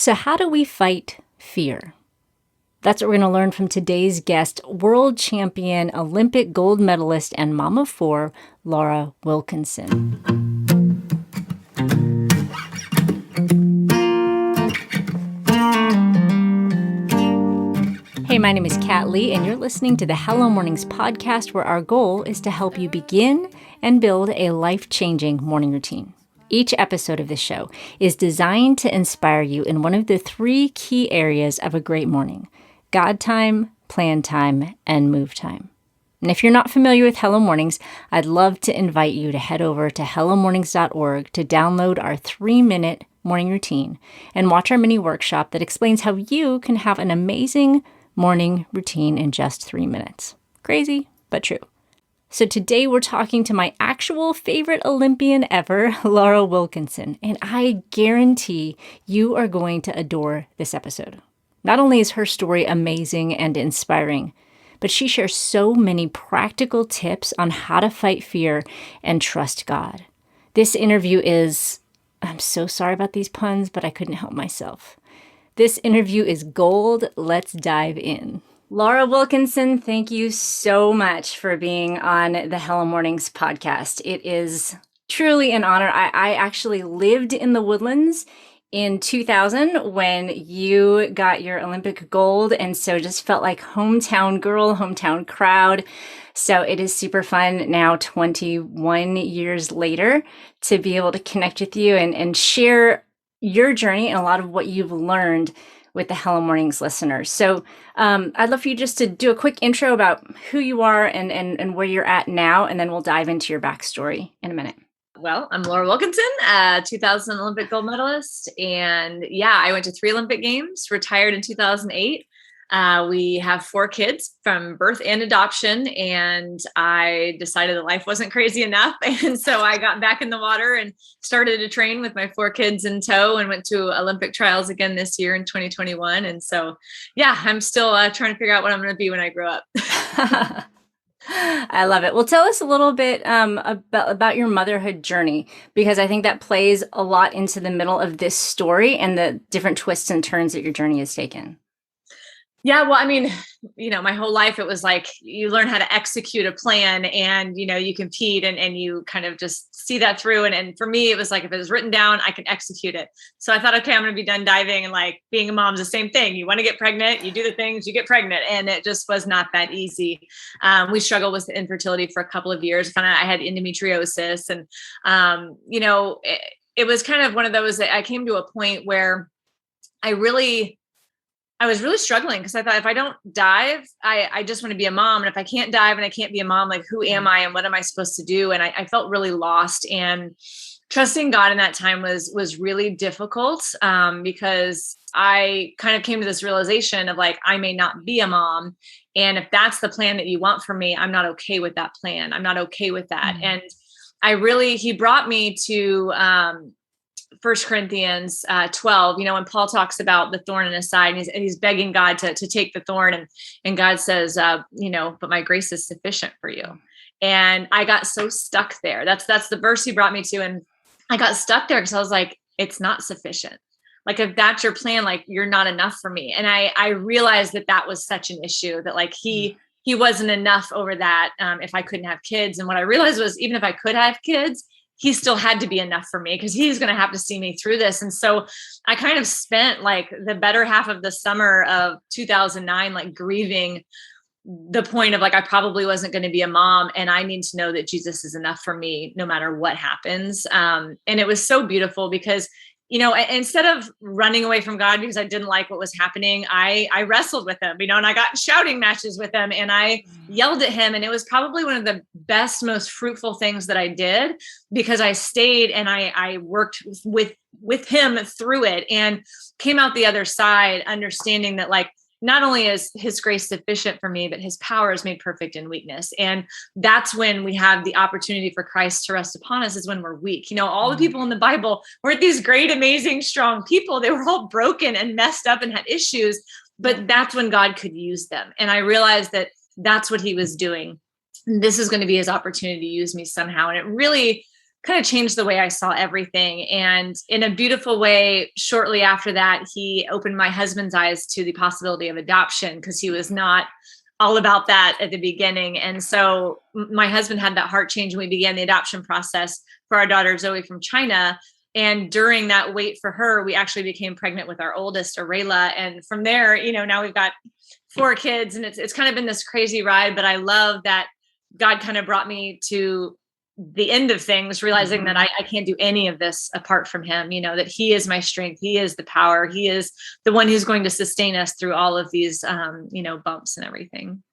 So how do we fight fear? That's what we're going to learn from today's guest, world champion, Olympic gold medalist, and mom of four, Laura Wilkinson. Hey, my name is Kat Lee, and you're listening to the Hello Mornings podcast, where our goal is to help you begin and build a life-changing morning routine. Each episode of this show is designed to inspire you in one of the three key areas of a great morning: God time, plan time, and move time. And if you're not familiar with Hello Mornings, I'd love to invite you to head over to hellomornings.org to download our 3-minute morning routine and watch our mini workshop that explains how you can have an amazing morning routine in just 3 minutes. Crazy, but true. So today we're talking to my actual favorite Olympian ever, Laura Wilkinson, and I guarantee you are going to adore this episode. Not only is her story amazing and inspiring, but she shares so many practical tips on how to fight fear and trust God. This interview is, I'm so sorry about these puns, but I couldn't help myself. This interview is gold. Let's dive in. Laura Wilkinson, thank you so much for being on the Hello Mornings podcast. It is truly an honor. I actually lived in the Woodlands in 2000 when you got your Olympic gold, and so just felt like hometown girl, hometown crowd. So it is super fun now, 21 years later, to be able to connect with you and share your journey and a lot of what you've learned with the Hello Mornings listeners. So I'd love for you just to do a quick intro about who you are and where you're at now, and then we'll dive into your backstory in a minute. Well, I'm Laura Wilkinson, 2000 Olympic gold medalist. And I went to 3 Olympic Games, retired in 2008. We have 4 kids from birth and adoption, and I decided that life wasn't crazy enough. And so I got back in the water and started to train with my 4 kids in tow, and went to Olympic trials again this year in 2021. And so, I'm still trying to figure out what I'm going to be when I grow up. I love it. Well, tell us a little bit about your motherhood journey, because I think that plays a lot into the middle of this story and the different twists and turns that your journey has taken. Yeah, well, I mean, my whole life, it was like you learn how to execute a plan, and, you compete and you kind of just see that through. And for me, it was like, if it was written down, I can execute it. So I thought, okay, I'm going to be done diving, and like being a mom's the same thing. You want to get pregnant, you do the things, you get pregnant. And it just was not that easy. We struggled with infertility for a couple of years. Found out I had endometriosis. And, it was kind of one of those that I came to a point where I was really struggling, because I thought, if I don't dive, I just want to be a mom. And if I can't dive and I can't be a mom, like, who am I and what am I supposed to do? And I felt really lost, and trusting God in that time was really difficult, because I kind of came to this realization of like, I may not be a mom. And if that's the plan that you want for me, I'm not okay with that plan. I'm not okay with that. Mm-hmm. And he brought me to, 1 Corinthians 12, when Paul talks about the thorn in his side, and he's begging God to take the thorn, and God says, but my grace is sufficient for you. And I got so stuck there. That's the verse he brought me to. And I got stuck there because I was like, it's not sufficient. Like, if that's your plan, like, you're not enough for me. And I realized that was such an issue, that like he wasn't enough over that, if I couldn't have kids. And what I realized was, even if I could have kids, he still had to be enough for me, because he's going to have to see me through this. And so I kind of spent like the better half of the summer of 2009, like grieving the point of like, I probably wasn't going to be a mom, and I need to know that Jesus is enough for me no matter what happens. And it was so beautiful, because instead of running away from God because I didn't like what was happening, I wrestled with him, and I got in shouting matches with him, and I yelled at him. And it was probably one of the best, most fruitful things that I did, because I stayed and I worked with him through it, and came out the other side understanding that, like, not only is his grace sufficient for me, but his power is made perfect in weakness. And that's when we have the opportunity for Christ to rest upon us, is when we're weak. All the people in the Bible weren't these great, amazing, strong people. They were all broken and messed up and had issues, but that's when God could use them. And I realized that that's what he was doing. This is going to be his opportunity to use me somehow. And it really kind of changed the way I saw everything. And in a beautiful way, shortly after that, he opened my husband's eyes to the possibility of adoption, because he was not all about that at the beginning. And so my husband had that heart change, and we began the adoption process for our daughter Zoe from China. And during that wait for her, we actually became pregnant with our oldest, Arayla. And from there, now we've got 4 kids, and it's kind of been this crazy ride. But I love that God kind of brought me to the end of things, realizing that I can't do any of this apart from him, that he is my strength. He is the power. He is the one who's going to sustain us through all of these, bumps and everything.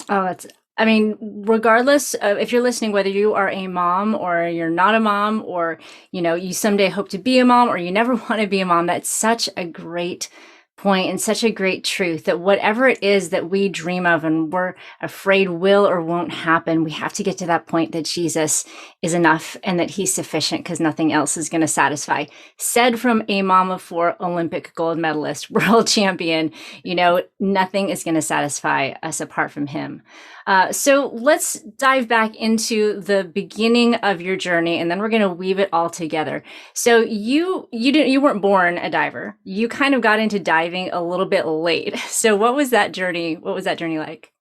Oh, regardless of if you're listening, whether you are a mom or you're not a mom, or, you someday hope to be a mom, or you never want to be a mom, that's such a great point and such a great truth, that whatever it is that we dream of and we're afraid will or won't happen, we have to get to that point that Jesus is enough and that he's sufficient, because nothing else is going to satisfy. Said from a mom of 4, Olympic gold medalist, world champion, nothing is going to satisfy us apart from him. So let's dive back into the beginning of your journey, and then we're going to weave it all together. So you weren't born a diver. You kind of got into diving a little bit late. So what was that journey like?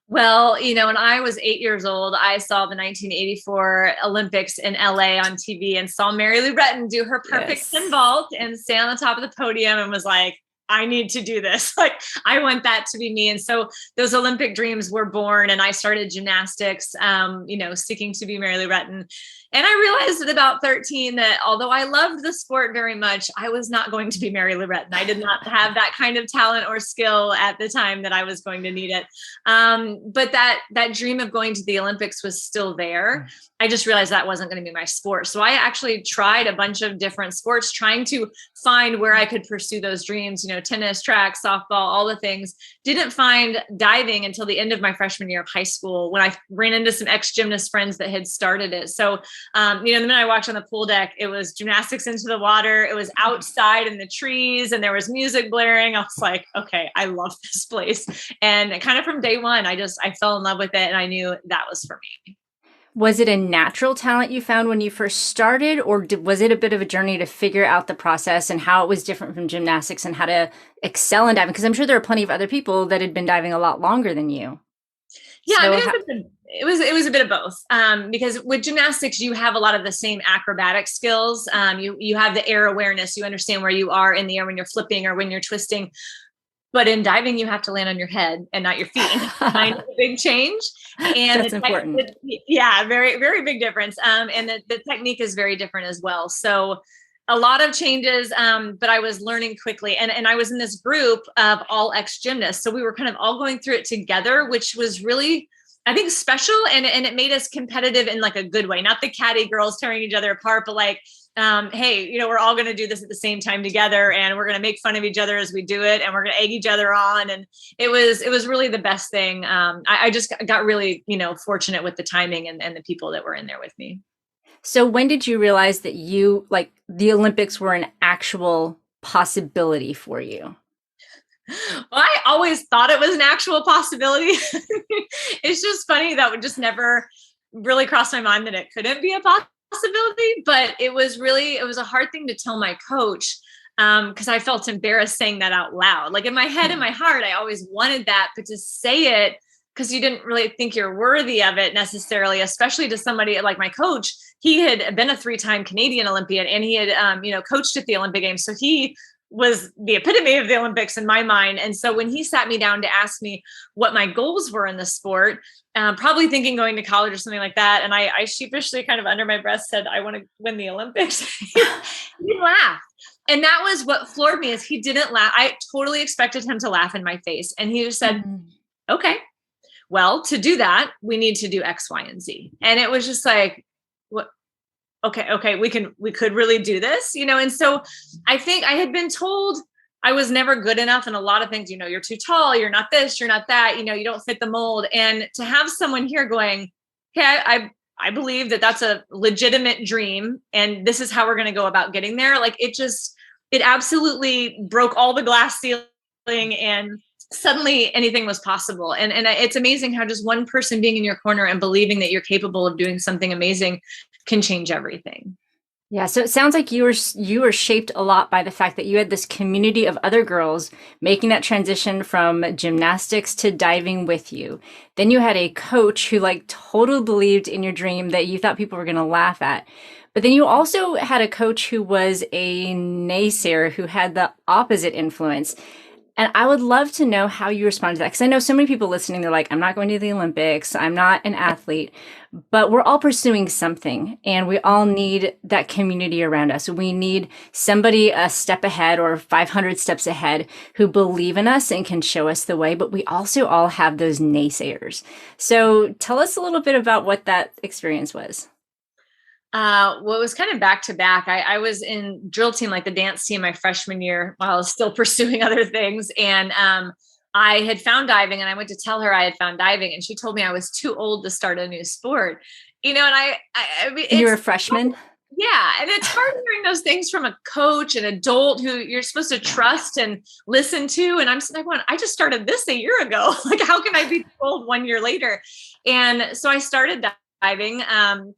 Well, when I was 8 years old, I saw the 1984 Olympics in LA on TV and saw Mary Lou Retton do her perfect spin vault and stand on the top of the podium, and was like, I need to do this. Like, I want that to be me. And so those Olympic dreams were born, and I started gymnastics, seeking to be Mary Lou Retton. And I realized at about 13 that although I loved the sport very much, I was not going to be Mary Lou Retton. I did not have that kind of talent or skill at the time that I was going to need it. But that dream of going to the Olympics was still there. I just realized that wasn't going to be my sport. So I actually tried a bunch of different sports, trying to find where I could pursue those dreams, tennis, track, softball, all the things. Didn't find diving until the end of my freshman year of high school, when I ran into some ex-gymnast friends that had started it. So, the minute I walked on the pool deck, it was gymnastics into the water. It was outside in the trees, and there was music blaring. I was like, okay, I love this place. And kind of from day one, I fell in love with it, and I knew that was for me. Was it a natural talent you found when you first started, or was it a bit of a journey to figure out the process and how it was different from gymnastics and how to excel in diving? Because I'm sure there are plenty of other people that had been diving a lot longer than you. Yeah, so it was a bit of both. Because with gymnastics, you have a lot of the same acrobatic skills. You have the air awareness. You understand where you are in the air when you're flipping or when you're twisting. But in diving, you have to land on your head and not your feet. Kind of a big change. And that's important. Very, very big difference. And the technique is very different as well. So a lot of changes, but I was learning quickly. And I was in this group of all ex-gymnasts. So we were kind of all going through it together, which was really, I think, special. And it made us competitive in like a good way. Not the catty girls tearing each other apart, but like, hey, we're all going to do this at the same time together, and we're going to make fun of each other as we do it, and we're going to egg each other on. And it was really the best thing. I just got really, fortunate with the timing and the people that were in there with me. So when did you realize that the Olympics were an actual possibility for you? Well, I always thought it was an actual possibility. It's just funny that would just never really cross my mind that it couldn't be a possibility, but it was a hard thing to tell my coach, because I felt embarrassed saying that out loud. Like in my head, in my heart, I always wanted that, but to say it, because you didn't really think you're worthy of it necessarily, especially to somebody like my coach. He had been a 3-time Canadian Olympian, and he had, coached at the Olympic Games. So he was the epitome of the Olympics in my mind. And so when he sat me down to ask me what my goals were in the sport, probably thinking going to college or something like that, and I sheepishly kind of under my breath said, I want to win the Olympics. He laughed. And that was what floored me, is he didn't laugh. I totally expected him to laugh in my face. And he just said, okay, well, to do that, we need to do X, Y, and Z. And it was just like, what? Okay, we could really do this, And so I think I had been told I was never good enough in a lot of things. You're too tall, you're not this, you're not that, you don't fit the mold. And to have someone here going, hey, I believe that that's a legitimate dream, and this is how we're going to go about getting there. Like it absolutely broke all the glass ceiling, and suddenly anything was possible. And it's amazing how just one person being in your corner and believing that you're capable of doing something amazing can change everything. Yeah, so it sounds like you were shaped a lot by the fact that you had this community of other girls making that transition from gymnastics to diving with you. Then you had a coach who like totally believed in your dream that you thought people were going to laugh at. But then you also had a coach who was a naysayer who had the opposite influence. And I would love to know how you respond to that. Because I know so many people listening, they're like, I'm not going to the Olympics. I'm not an athlete. But we're all pursuing something. And we all need that community around us. We need somebody a step ahead or 500 steps ahead who believe in us and can show us the way. But we also all have those naysayers. So tell us a little bit about what that experience was. Well, it was kind of back to back. I was in drill team, like the dance team, my freshman year while I was still pursuing other things. And I had found diving, and I went to tell her I had found diving, and she told me I was too old to start a new sport. And I mean, you were a freshman? Yeah. And it's hard hearing those things from a coach, an adult who you're supposed to trust and listen to. And I'm sitting there going, I just started this a year ago. Like, how can I be too old 1 year later? And so I started diving,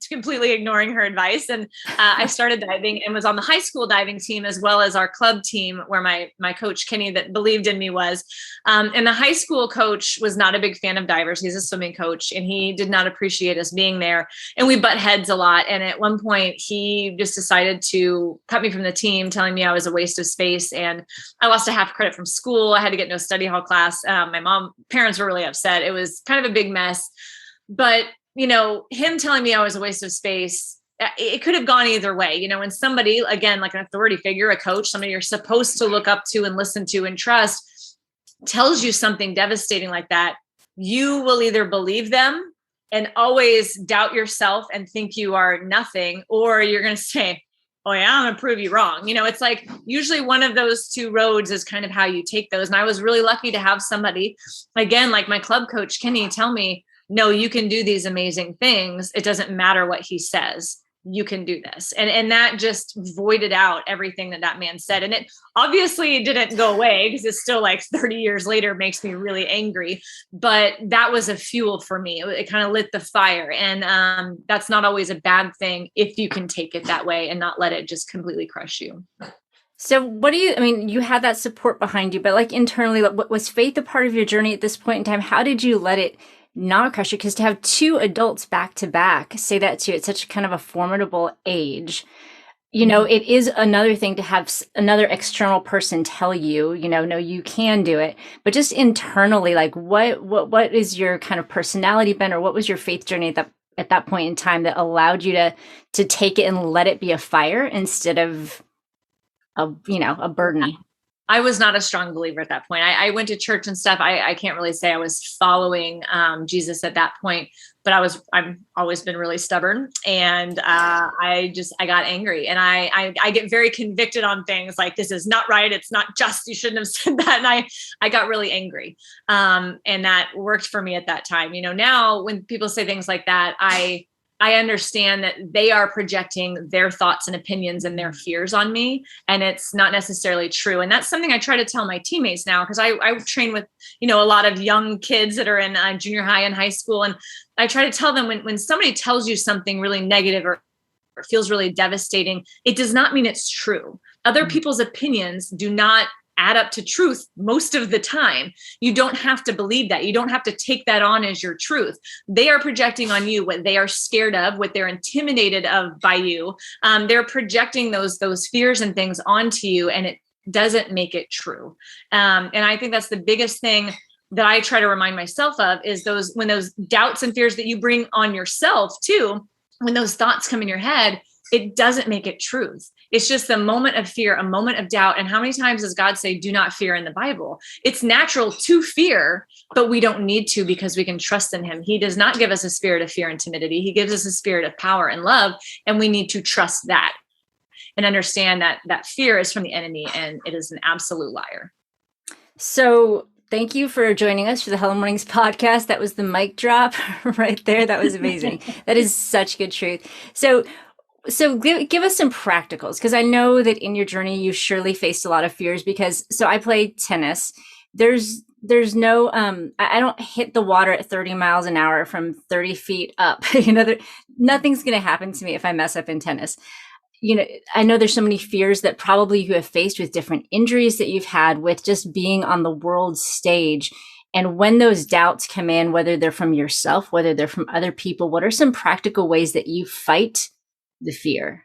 completely ignoring her advice. And I started diving and was on the high school diving team as well as our club team, where my coach, Kenny, that believed in me was. And the high school coach was not a big fan of divers. He's a swimming coach, and he did not appreciate us being there. And we butt heads a lot. And at one point, he just decided to cut me from the team, telling me I was a waste of space. And I lost a half credit from school. I had to get no study hall class. My parents were really upset. It was kind of a big mess. But him telling me I was a waste of space, it could have gone either way. When somebody, again, like an authority figure, a coach, somebody you're supposed to look up to and listen to and trust, tells you something devastating like that, you will either believe them and always doubt yourself and think you are nothing, or you're going to say, oh yeah, I'm going to prove you wrong. It's like usually one of those two roads is kind of how you take those. And I was really lucky to have somebody, again, like my club coach, Kenny, tell me, no, you can do these amazing things. It doesn't matter what he says. You can do this. And that just voided out everything that man said. And it obviously didn't go away, because it's still like 30 years later makes me really angry. But that was a fuel for me. It kind of lit the fire. And that's not always a bad thing if you can take it that way and not let it just completely crush you. So you had that support behind you, but like internally, was faith a part of your journey at this point in time? How did you let it not crush you? Because to have two adults back to back say that to you at such kind of a formidable age, it is another thing to have another external person tell you, no, you can do it. But just internally, like what is your kind of personality bent, or what was your faith journey at that point in time that allowed you to take it and let it be a fire instead of a burden? I was not a strong believer at that point. I went to church and stuff. I can't really say I was following Jesus at that point, but I've always been really stubborn, and I got angry, and I get very convicted on things like, this is not right. It's not just, you shouldn't have said that. And I got really angry. And that worked for me at that time. Now when people say things like that, I understand that they are projecting their thoughts and opinions and their fears on me, and it's not necessarily true. And that's something I try to tell my teammates now, because I train with, a lot of young kids that are in junior high and high school. And I try to tell them when somebody tells you something really negative or feels really devastating, it does not mean it's true. Other people's opinions do not add up to truth most of the time. You don't have to believe that. You don't have to take that on as your truth. They are projecting on you what they are scared of, what they're intimidated of by you. They're projecting those fears and things onto you, and it doesn't make it true. And I think that's the biggest thing that I try to remind myself of, is when those doubts and fears that you bring on yourself too, when those thoughts come in your head, it doesn't make it truth. It's just a moment of fear, a moment of doubt. And how many times does God say, do not fear in the Bible? It's natural to fear, but we don't need to, because we can trust in him. He does not give us a spirit of fear and timidity. He gives us a spirit of power and love. And we need to trust that and understand that fear is from the enemy, and it is an absolute liar. So thank you for joining us for the Hello Mornings podcast. That was the mic drop right there. That was amazing. That is such good truth. So give us some practicals, because I know that in your journey, you surely faced a lot of fears, because I play tennis. there's no I don't hit the water at 30 miles an hour from 30 feet up. Nothing's going to happen to me if I mess up in tennis. I know there's so many fears that probably you have faced with different injuries that you've had with just being on the world stage. And when those doubts come in, whether they're from yourself, whether they're from other people, what are some practical ways that you fight the fear?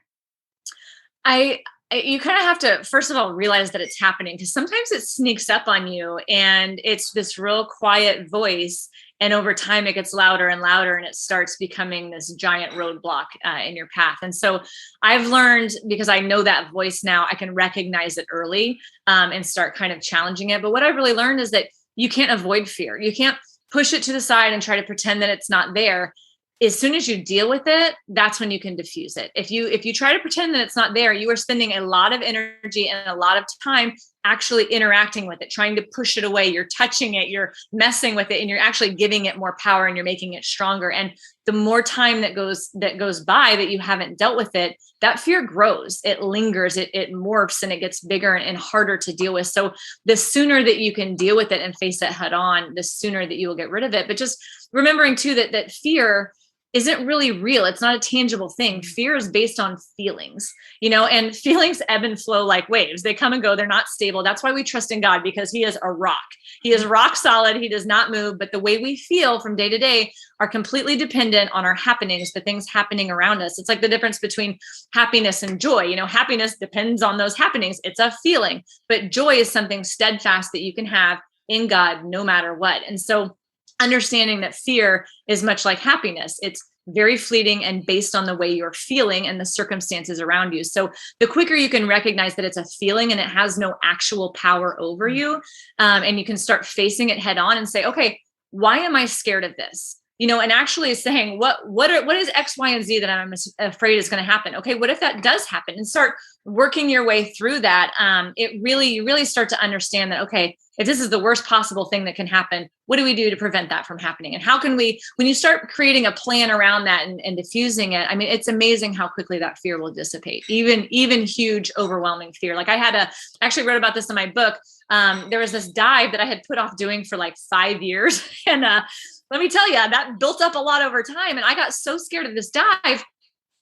You kind of have to, first of all, realize that it's happening, because sometimes it sneaks up on you and it's this real quiet voice. And over time, it gets louder and louder, and it starts becoming this giant roadblock in your path. And so I've learned, because I know that voice now, I can recognize it early and start kind of challenging it. But what I've really learned is that you can't avoid fear. You can't push it to the side and try to pretend that it's not there. As soon as you deal with it, that's when you can diffuse it. If you try to pretend that it's not there, you are spending a lot of energy and a lot of time actually interacting with it, trying to push it away. You're touching it, you're messing with it, and you're actually giving it more power, and you're making it stronger. And the more time that goes by that you haven't dealt with it, that fear grows, it lingers, it morphs, and it gets bigger and harder to deal with. So the sooner that you can deal with it and face it head on, the sooner that you will get rid of it. But just remembering too that fear isn't really real. It's not a tangible thing. Fear is based on feelings, and feelings ebb and flow like waves. They come and go. They're not stable. That's why we trust in God, because he is a rock. He is rock solid. He does not move. But the way we feel from day to day are completely dependent on our happenings, the things happening around us. It's like the difference between happiness and joy. Happiness depends on those happenings. It's a feeling, but joy is something steadfast that you can have in God no matter what. And so understanding that fear is much like happiness. It's very fleeting and based on the way you're feeling and the circumstances around you. So the quicker you can recognize that it's a feeling and it has no actual power over you, and you can start facing it head on and say, okay, why am I scared of this? And actually saying, what is X, Y, and Z that I'm afraid is going to happen? Okay, what if that does happen? And start working your way through that. You really start to understand that, okay, if this is the worst possible thing that can happen, what do we do to prevent that from happening? And how can we, when you start creating a plan around that and diffusing it, I mean, it's amazing how quickly that fear will dissipate, even huge, overwhelming fear. Like I actually wrote about this in my book. There was this dive that I had put off doing for like 5 years. And let me tell you, that built up a lot over time. And I got so scared of this dive,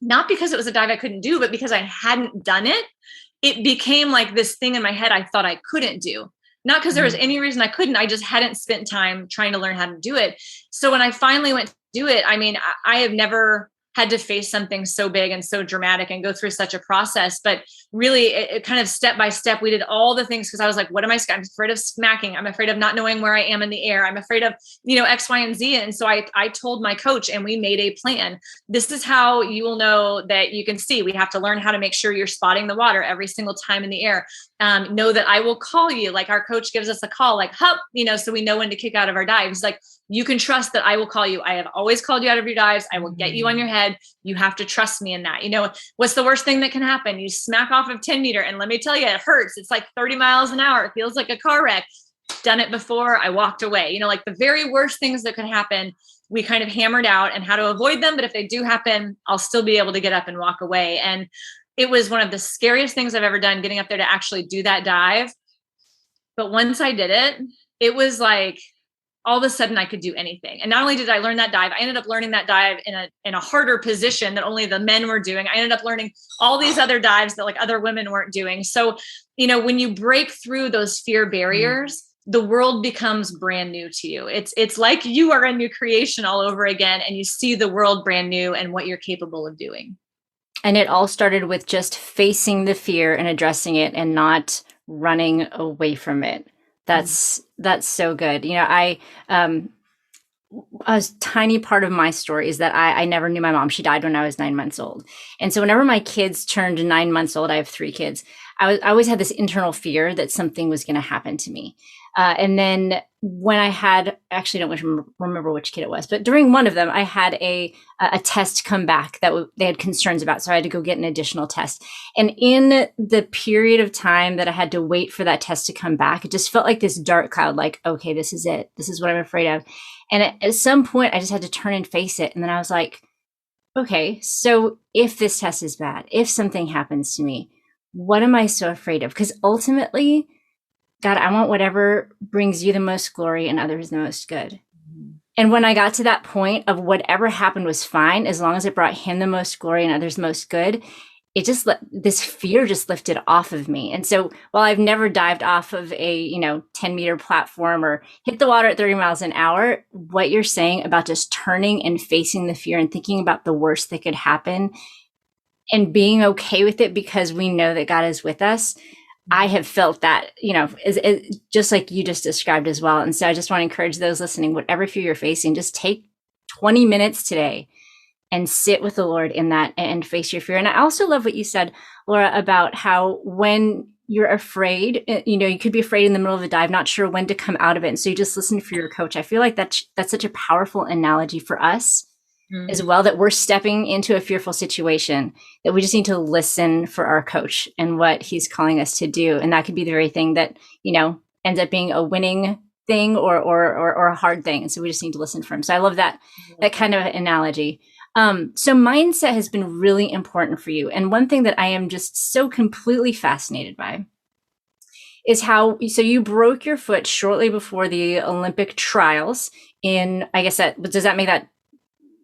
not because it was a dive I couldn't do, but because I hadn't done it. It became like this thing in my head I thought I couldn't do. Not because there was any reason I couldn't, I just hadn't spent time trying to learn how to do it. So when I finally went to do it, I mean, I have never had to face something so big and so dramatic and go through such a process. But really, it kind of step by step, we did all the things, because I was like, what am I scared? I'm afraid of smacking. I'm afraid of not knowing where I am in the air. I'm afraid of, X, Y, and Z. And so I told my coach, and we made a plan. This is how you will know that you can see. We have to learn how to make sure you're spotting the water every single time in the air. Know that I will call you. Like our coach gives us a call, like, hup, so we know when to kick out of our dives. Like, you can trust that I will call you. I have always called you out of your dives. I will get you on your head. You have to trust me in that. What's the worst thing that can happen? You smack off of 10 meter. And let me tell you, it hurts. It's like 30 miles an hour. It feels like a car wreck. Done it before. I walked away. Like the very worst things that could happen, we kind of hammered out and how to avoid them. But if they do happen, I'll still be able to get up and walk away. And it was one of the scariest things I've ever done, getting up there to actually do that dive. But once I did it, it was like, all of a sudden I could do anything. And not only did I learn that dive, I ended up learning that dive in a harder position that only the men were doing. I ended up learning all these other dives that like other women weren't doing. So, when you break through those fear barriers, the world becomes brand new to you. It's like you are a new creation all over again, and you see the world brand new and what you're capable of doing. And it all started with just facing the fear and addressing it and not running away from it. That's so good. A tiny part of my story is that I never knew my mom. She died when I was 9 months old. And so whenever my kids turned 9 months old, I have 3 kids, I always had this internal fear that something was going to happen to me. And then when I had, actually don't remember which kid it was, but during one of them, I had a test come back that they had concerns about. So I had to go get an additional test. And in the period of time that I had to wait for that test to come back, it just felt like this dark cloud, like, okay, this is it. This is what I'm afraid of. And at some point I just had to turn and face it. And then I was like, okay, so if this test is bad, if something happens to me, what am I so afraid of? Because ultimately, God, I want whatever brings you the most glory and others the most good. And when I got to that point of whatever happened was fine, as long as it brought him the most glory and others most good, it just this fear just lifted off of me. And so while I've never dived off of a 10-meter platform or hit the water at 30 miles an hour, what you're saying about just turning and facing the fear and thinking about the worst that could happen and being okay with it because we know that God is with us, I have felt that, is just like you just described as well. And so I just want to encourage those listening, whatever fear you're facing, just take 20 minutes today and sit with the Lord in that and face your fear. And I also love what you said, Laura, about how when you're afraid, you could be afraid in the middle of a dive, not sure when to come out of it. And so you just listen for your coach. I feel like that's such a powerful analogy for us as well, that we're stepping into a fearful situation, that we just need to listen for our coach and what he's calling us to do. And that could be the very thing that, ends up being a winning thing or a hard thing. And so we just need to listen for him. So I love that kind of analogy. So mindset has been really important for you. And one thing that I am just so completely fascinated by is so you broke your foot shortly before the Olympic trials in, I guess does that make that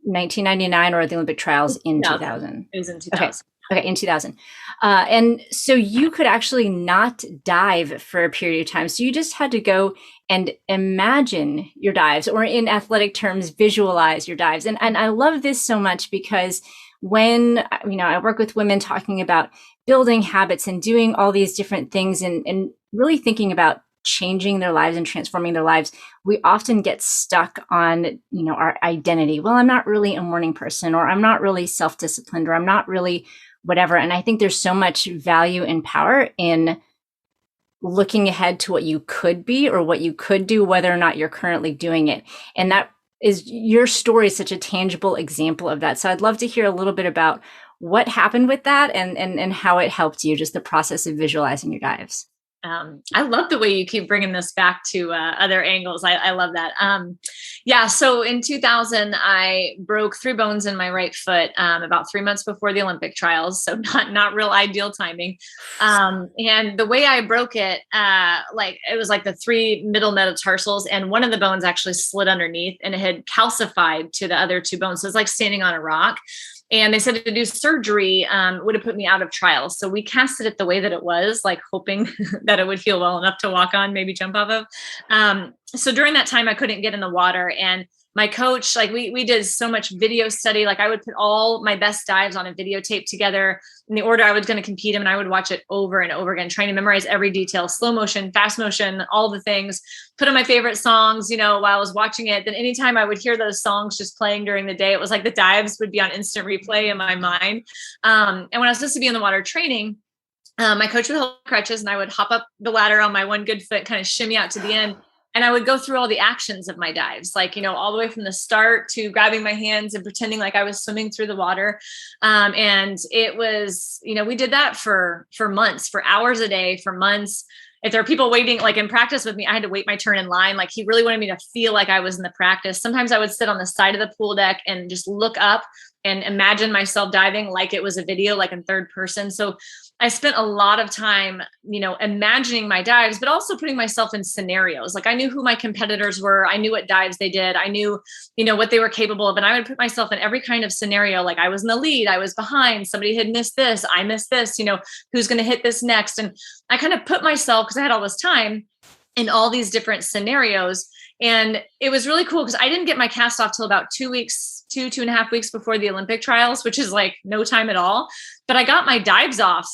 1999 or the Olympic trials in 2000? It was in 2000. Okay, in 2000. And so you could actually not dive for a period of time. So you just had to go and imagine your dives, or in athletic terms, visualize your dives. And I love this so much because when, I work with women talking about building habits and doing all these different things and really thinking about changing their lives and transforming their lives, we often get stuck on, our identity. Well, I'm not really a morning person, or I'm not really self-disciplined, or I'm not really whatever. And I think there's so much value and power in looking ahead to what you could be or what you could do, whether or not you're currently doing it. And that is, your story is such a tangible example of that. So I'd love to hear a little bit about what happened with that and how it helped you, just the process of visualizing your dives. I love the way you keep bringing this back to other angles. I love that. So in 2000, I broke 3 bones in my right foot about 3 months before the Olympic trials. So not real ideal timing. And the way I broke it, it was like the 3 middle metatarsals, and one of the bones actually slid underneath, and it had calcified to the other 2 bones. So it's like standing on a rock. And they said to do surgery would have put me out of trials. So we casted it the way that it was, like hoping that it would heal well enough to walk on, maybe jump off of. So during that time, I couldn't get in the water. And my coach, we did so much video study. I would put all my best dives on a videotape together in the order I was going to compete them. And I would watch it over and over again, trying to memorize every detail, slow motion, fast motion, all the things, put on my favorite songs, while I was watching it. Then anytime I would hear those songs just playing during the day, it was like the dives would be on instant replay in my mind. And when I was supposed to be in the water training, my coach would hold crutches, and I would hop up the ladder on my one good foot, kind of shimmy out to the end. And I would go through all the actions of my dives, all the way from the start to grabbing my hands and pretending like I was swimming through the water. And it was, we did that for months, for hours a day, for months. If there were people waiting, in practice with me, I had to wait my turn in line. He really wanted me to feel like I was in the practice. Sometimes I would sit on the side of the pool deck and just look up and imagine myself diving like it was a video, in third person. So I spent a lot of time, imagining my dives, but also putting myself in scenarios. I knew who my competitors were. I knew what dives they did. I knew, what they were capable of. And I would put myself in every kind of scenario. I was in the lead, I was behind, somebody had missed this, I missed this, who's going to hit this next. And I kind of put myself, because I had all this time, in all these different scenarios. And it was really cool because I didn't get my cast off till about 2 and a half weeks before the Olympic trials, which is no time at all. But I got my dives off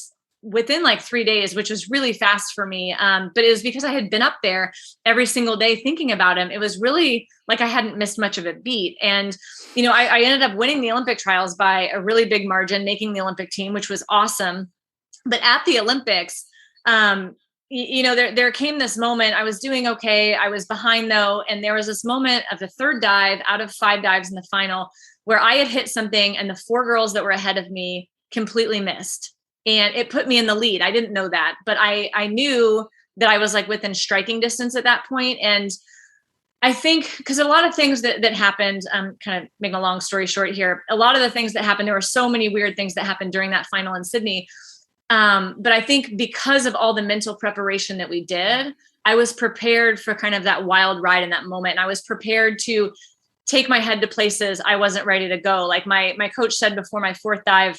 within 3 days, which was really fast for me. But it was because I had been up there every single day thinking about him. It was really I hadn't missed much of a beat. And, I ended up winning the Olympic trials by a really big margin, making the Olympic team, which was awesome. But at the Olympics, there came this moment. I was doing okay. I was behind though. And there was this moment of the 3rd dive out of 5 dives in the final where I had hit something and the 4 girls that were ahead of me completely missed. And it put me in the lead. I didn't know that, but I knew that I was within striking distance at that point. And I think because a lot of things that happened, kind of making a long story short here, a lot of the things that happened, there were so many weird things that happened during that final in Sydney. But I think because of all the mental preparation that we did, I was prepared for kind of that wild ride in that moment. And I was prepared to take my head to places I wasn't ready to go. Like my coach said before my fourth dive,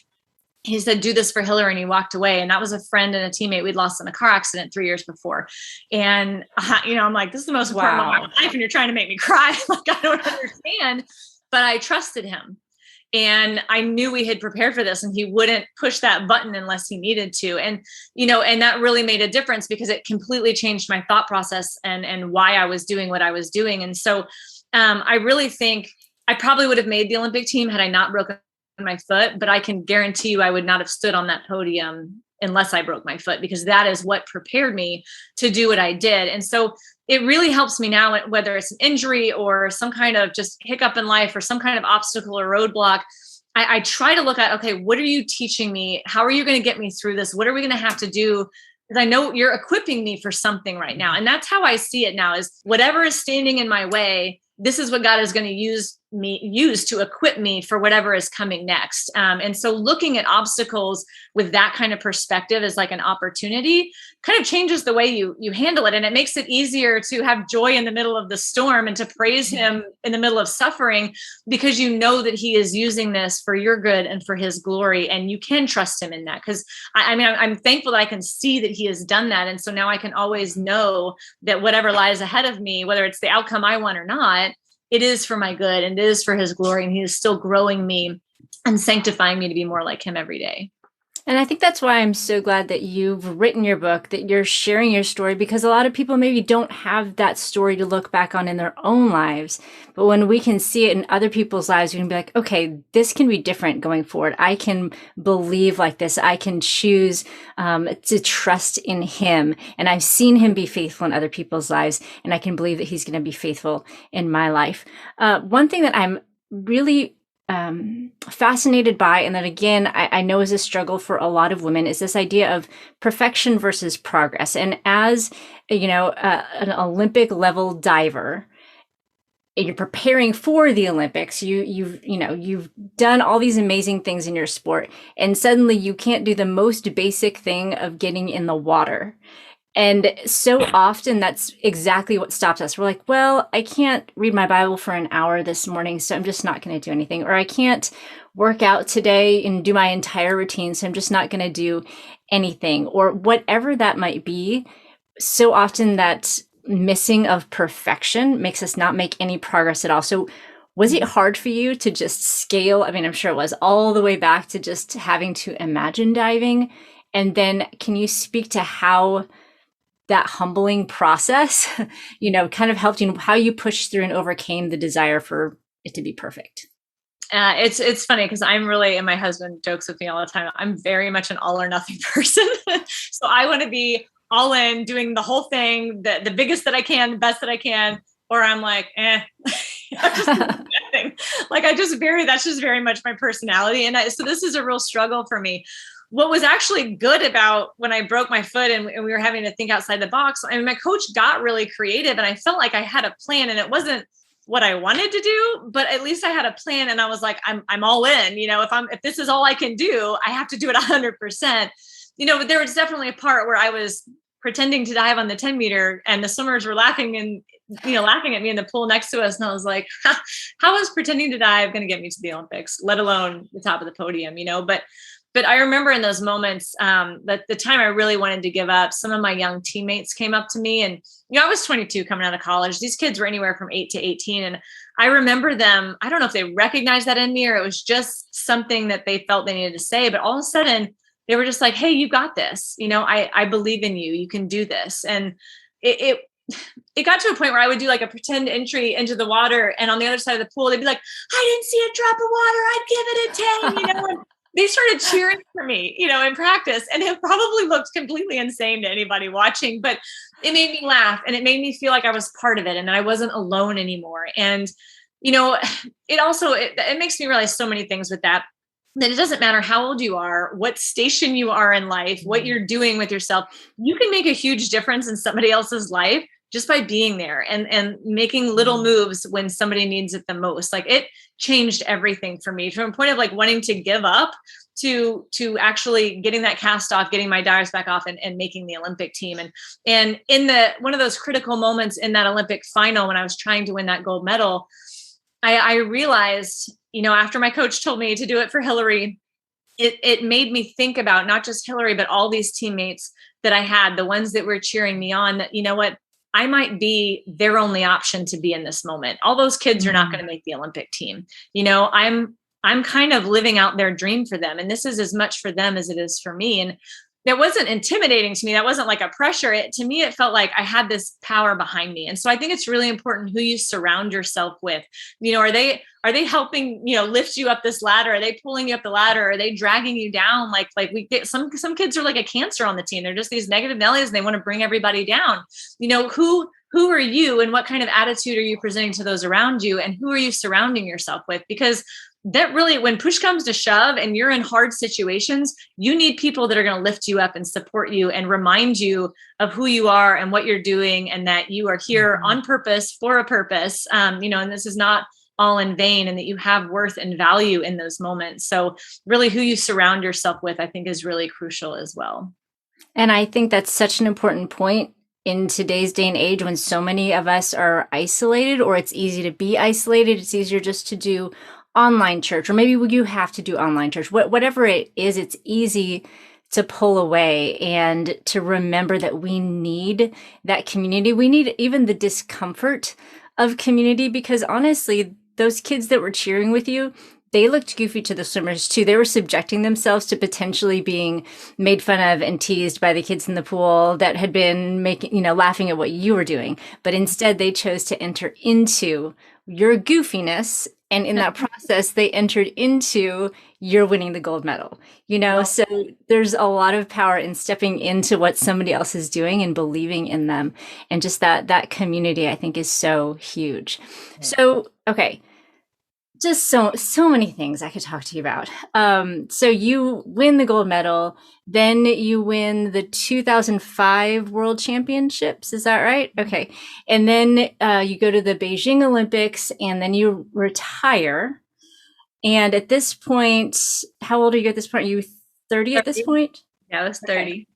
he said, do this for Hillary. And he walked away. And that was a friend and a teammate we'd lost in a car accident 3 years before. And, I'm like, this is the most important moment of my life. And you're trying to make me cry. Like, I don't understand. But I trusted him. And I knew we had prepared for this and he wouldn't push that button unless he needed to. And, and that really made a difference because it completely changed my thought process and why I was doing what I was doing. And so I really think I probably would have made the Olympic team had I not broken my foot, but I can guarantee you I would not have stood on that podium unless I broke my foot, because that is what prepared me to do what I did. And so it really helps me now, whether it's an injury or some kind of just hiccup in life or some kind of obstacle or roadblock. I try to look at, okay, what are you teaching me? How are you going to get me through this? What are we going to have to do? Because I know you're equipping me for something right now. And that's how I see it now, is whatever is standing in my way, this is what God is going to use to equip me for whatever is coming next. And so looking at obstacles with that kind of perspective is like an opportunity, kind of changes the way you handle it. And it makes it easier to have joy in the middle of the storm and to praise him in the middle of suffering, because you know that he is using this for your good and for his glory. And you can trust him in that. Because I'm thankful that I can see that he has done that. And so now I can always know that whatever lies ahead of me, whether it's the outcome I want or not, it is for my good and it is for his glory. And he is still growing me and sanctifying me to be more like him every day. And I think that's why I'm so glad that you've written your book, that you're sharing your story, because a lot of people maybe don't have that story to look back on in their own lives. But when we can see it in other people's lives, we can be like, okay, this can be different going forward. I can believe like this. I can choose to trust in him. And I've seen him be faithful in other people's lives, and I can believe that he's going to be faithful in my life. One thing that I'm really fascinated by, and that again, I know is a struggle for a lot of women, is this idea of perfection versus progress. And as an Olympic level diver, you're preparing for the Olympics. You've done all these amazing things in your sport, and suddenly you can't do the most basic thing of getting in the water. And so often that's exactly what stops us. We're like, well, I can't read my Bible for an hour this morning, so I'm just not going to do anything. Or I can't work out today and do my entire routine, so I'm just not going to do anything. Or whatever that might be. So often that missing of perfection makes us not make any progress at all. So was it hard for you to just scale? I mean, I'm sure it was, all the way back to just having to imagine diving. And then can you speak to how that humbling process, kind of helped you, how you pushed through and overcame the desire for it to be perfect? It's funny because I'm really, and my husband jokes with me all the time, I'm very much an all or nothing person. So I want to be all in, doing the whole thing, the biggest that I can, the best that I can, or I'm like, that's just very much my personality. And so this is a real struggle for me. What was actually good about when I broke my foot and we were having to think outside the box, my coach got really creative, and I felt like I had a plan, and it wasn't what I wanted to do, but at least I had a plan. And I was like, I'm all in, if this is all I can do, I have to do it 100%, but there was definitely a part where I was pretending to dive on the 10 meter and the swimmers were laughing and, laughing at me in the pool next to us. And I was like, how is pretending to dive going to get me to the Olympics, let alone the top of the podium, But I remember in those moments that the time I really wanted to give up, some of my young teammates came up to me, and I was 22 coming out of college. These kids were anywhere from 8 to 18. And I remember them, I don't know if they recognized that in me or it was just something that they felt they needed to say, but all of a sudden they were just like, hey, you got this. I believe in you. You can do this. And it got to a point where I would do like a pretend entry into the water, and on the other side of the pool, they'd be like, I didn't see a drop of water, I'd give it a 10, and they started cheering for me, in practice, and it probably looked completely insane to anybody watching, but it made me laugh and it made me feel like I was part of it and I wasn't alone anymore. And, it also, it makes me realize so many things with that it doesn't matter how old you are, what station you are in life, what you're doing with yourself, you can make a huge difference in somebody else's life just by being there and making little moves when somebody needs it the most. Like, it changed everything for me, from a point of like wanting to give up to actually getting that cast off, getting my dyes back off, and making the Olympic team. And in one of those critical moments in that Olympic final, when I was trying to win that gold medal, I realized, after my coach told me to do it for Hillary, it made me think about not just Hillary, but all these teammates that I had, the ones that were cheering me on, that, what, I might be their only option to be in this moment. All those kids are not going to make the Olympic team. I'm kind of living out their dream for them. And this is as much for them as it is for me. And that wasn't intimidating to me. That wasn't like a pressure. To me, it felt like I had this power behind me. And so I think it's really important who you surround yourself with. Are they helping, lift you up this ladder? Are they pulling you up the ladder? Are they dragging you down? Like we get some kids are like a cancer on the team. They're just these negative Nellies and they want to bring everybody down. Who are you and what kind of attitude are you presenting to those around you? And who are you surrounding yourself with? Because that really, when push comes to shove and you're in hard situations, you need people that are going to lift you up and support you and remind you of who you are and what you're doing, and that you are here on purpose for a purpose. And this is not all in vain, and that you have worth and value in those moments. So really who you surround yourself with, I think, is really crucial as well. And I think that's such an important point in today's day and age, when so many of us are isolated, or it's easy to be isolated. It's easier just to do online church, or maybe you have to do online church, whatever it is. It's easy to pull away and to remember that we need that community. We need even the discomfort of community, because honestly, those kids that were cheering with you, they looked goofy to the swimmers too. They were subjecting themselves to potentially being made fun of and teased by the kids in the pool that had been laughing at what you were doing. But instead, they chose to enter into your goofiness. And in that process, they entered into your winning the gold medal, So there's a lot of power in stepping into what somebody else is doing and believing in them. And just that community, I think, is so huge. So, okay. Just so many things I could talk to you about. So you win the gold medal, then you win the 2005 World Championships. Is that right? Okay. And then you go to the Beijing Olympics, and then you retire. And at this point, how old are you at this point? Are you 30 at this point? Yeah, I was 30. Okay.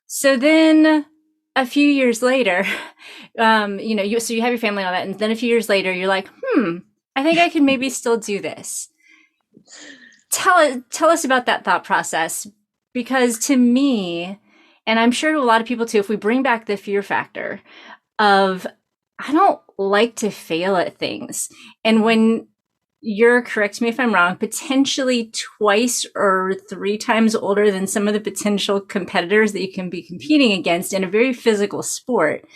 So then a few years later, so you have your family and all that. And then a few years later, you're like, I think I can maybe still do this. Tell us about that thought process, because to me, and I'm sure to a lot of people too, if we bring back the fear factor of, I don't like to fail at things. And when you're, correct me if I'm wrong, potentially twice or 3 times older than some of the potential competitors that you can be competing against in a very physical sport,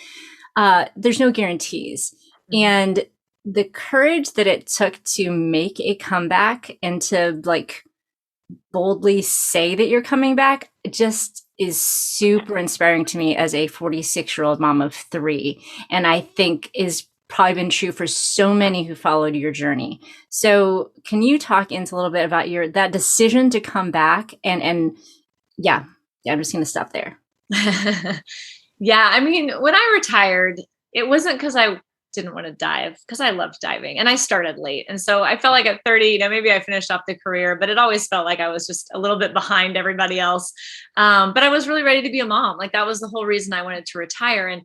there's no guarantees. Mm-hmm. And the courage that it took to make a comeback and to boldly say that you're coming back just is super inspiring to me as a 46-year-old mom of 3. And I think is probably been true for so many who followed your journey. So can you talk into a little bit about that decision to come back? And yeah, I'm just going to stop there. Yeah. I mean, when I retired, it wasn't because I didn't want to dive, because I loved diving and I started late. And so I felt like at 30, maybe I finished off the career, but it always felt like I was just a little bit behind everybody else. But I was really ready to be a mom. That was the whole reason I wanted to retire. And,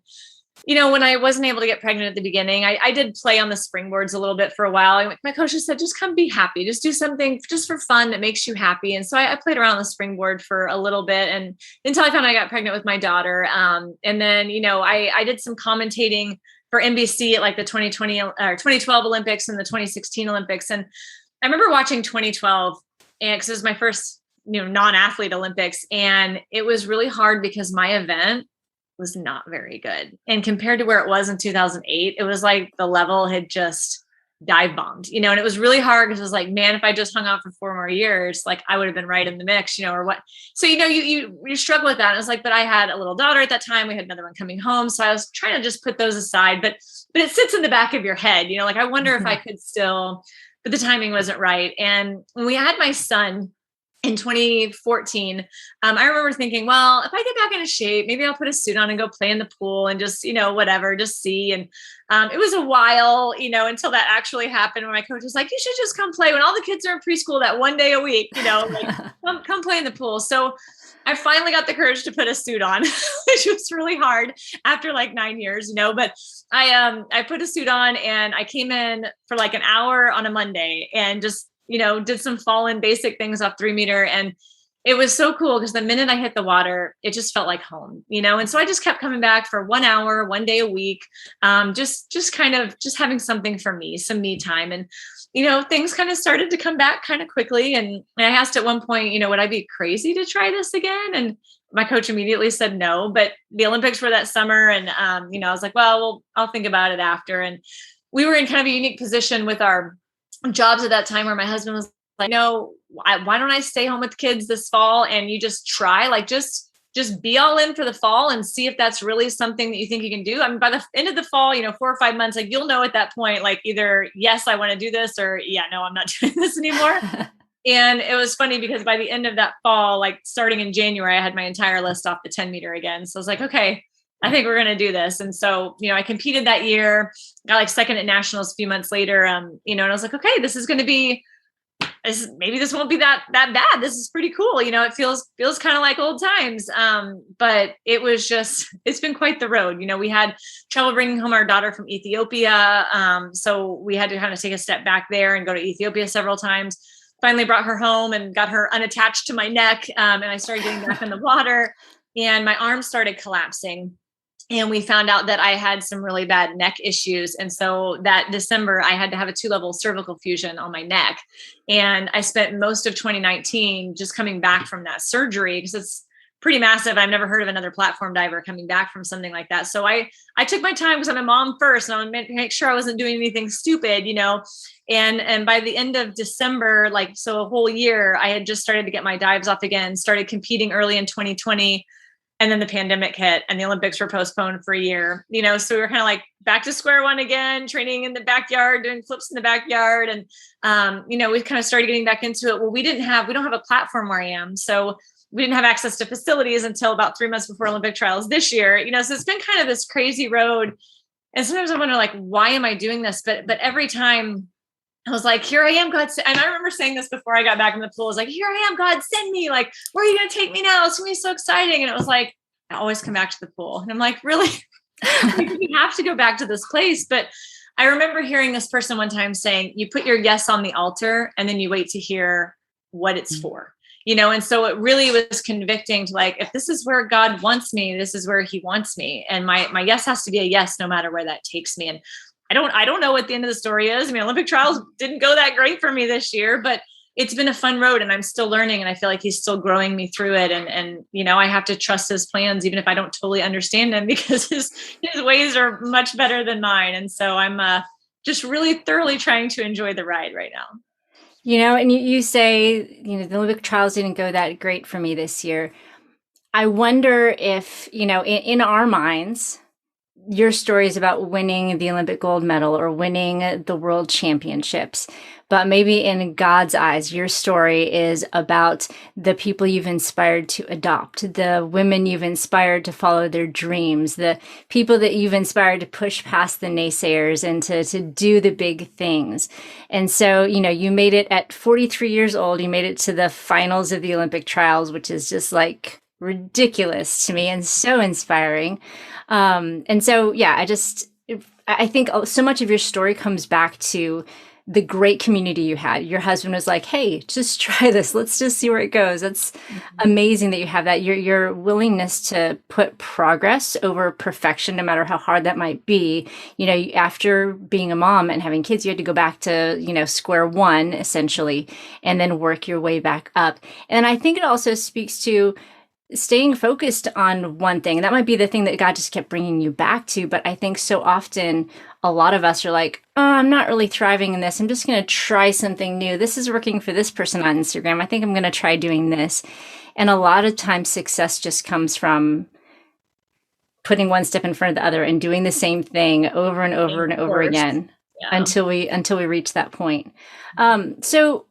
when I wasn't able to get pregnant at the beginning, I did play on the springboards a little bit for a while. My coach just said, just come be happy. Just do something just for fun that makes you happy. And so I played around the springboard for a little bit, and until I found I got pregnant with my daughter. And then, I did some commentating for NBC at the 2020 or 2012 Olympics and the 2016 Olympics. And I remember watching 2012, and because it was my first, non-athlete Olympics. And it was really hard because my event was not very good. And compared to where it was in 2008, it was like the level had just dive bombed, and it was really hard because it was like, man, if I just hung out for 4 more years, I would have been right in the mix, or what. So, you struggle with that. And it was like, but I had a little daughter at that time. We had another one coming home. So I was trying to just put those aside, but it sits in the back of your head, I wonder if I could still, but the timing wasn't right. And when we had my son, in 2014, I remember thinking, well, if I get back into shape, maybe I'll put a suit on and go play in the pool and just, whatever, just see. And it was a while, until that actually happened when my coach was like, you should just come play when all the kids are in preschool that one day a week, like come play in the pool. So I finally got the courage to put a suit on, which was really hard after like 9 years, but I put a suit on and I came in for like an hour on a Monday and just, did some fall in basic things off 3 meter. And it was so cool because the minute I hit the water, it just felt like home, and so I just kept coming back for 1 hour, one day a week, just kind of just having something for me, some me time. And, things kind of started to come back kind of quickly. And I asked at one point, would I be crazy to try this again? And my coach immediately said no, but the Olympics were that summer. And, I was like, well, I'll think about it after. And we were in kind of a unique position with our jobs at that time where my husband was like, no, why don't I stay home with kids this fall and you just try, like, just be all in for the fall and see if that's really something that you think you can do. I mean, by the end of the fall, 4 or 5 months, like you'll know at that point, like either, yes, I want to do this or yeah, no, I'm not doing this anymore. And it was funny because by the end of that fall, like starting in January, I had my entire list off the 10 meter again. So I was like, okay, I think we're going to do this. And so, I competed that year, got like second at nationals a few months later, and I was like, okay, this is going to be, maybe this won't be that bad. This is pretty cool. It feels kind of like old times. But it was just, it's been quite the road. We had trouble bringing home our daughter from Ethiopia. So we had to kind of take a step back there and go to Ethiopia several times. Finally brought her home and got her unattached to my neck. And I started getting back in the water and my arm started collapsing. And we found out that I had some really bad neck issues. And so that December, I had to have a 2-level cervical fusion on my neck. And I spent most of 2019 just coming back from that surgery because it's pretty massive. I've never heard of another platform diver coming back from something like that. So I took my time because I'm a mom first and I wanted to make sure I wasn't doing anything stupid, and by the end of December, like, so a whole year, I had just started to get my dives off again, started competing early in 2020. And then the pandemic hit and the Olympics were postponed for a year, so we were kind of like back to square one again, training in the backyard, doing flips in the backyard. And, we kind of started getting back into it. Well, we don't have a platform where I am. So we didn't have access to facilities until about 3 months before Olympic trials this year, so it's been kind of this crazy road. And sometimes I wonder, like, why am I doing this? But every time I was like, here I am, God. And I remember saying this before I got back in the pool. I was like, here I am, God, send me. Like, where are you going to take me now? It's going to be so exciting. And it was like, I always come back to the pool. And I'm like, really? You have to go back to this place. But I remember hearing this person one time saying, you put your yes on the altar and then you wait to hear what it's for. And so it really was convicting to, like, if this is where God wants me, this is where he wants me. And my yes has to be a yes, no matter where that takes me. And I don't know what the end of the story is. I mean, Olympic trials didn't go that great for me this year, but it's been a fun road and I'm still learning. And I feel like he's still growing me through it. And I have to trust his plans, even if I don't totally understand them, because his ways are much better than mine. And so I'm just really thoroughly trying to enjoy the ride right now. And you say, the Olympic trials didn't go that great for me this year. I wonder if, in our minds, your story is about winning the Olympic gold medal or winning the world championships. But maybe in God's eyes, your story is about the people you've inspired to adopt, the women you've inspired to follow their dreams, the people that you've inspired to push past the naysayers and to do the big things. And so, you made it at 43 years old, you made it to the finals of the Olympic trials, which is just like ridiculous to me and so inspiring. And so, yeah, I think so much of your story comes back to the great community you had. Your husband was like, hey, just try this. Let's just see where it goes. That's amazing that you have that. Your willingness to put progress over perfection, no matter how hard that might be. After being a mom and having kids, you had to go back to, square one, essentially, and then work your way back up. And I think it also speaks to staying focused on one thing. That might be the thing that God just kept bringing you back to. But I think so often a lot of us are like, oh, I'm not really thriving in this. I'm just going to try something new. This is working for this person on Instagram. I think I'm going to try doing this. And a lot of times success just comes from putting one step in front of the other and doing the same thing over and over and over again until we reach that point. So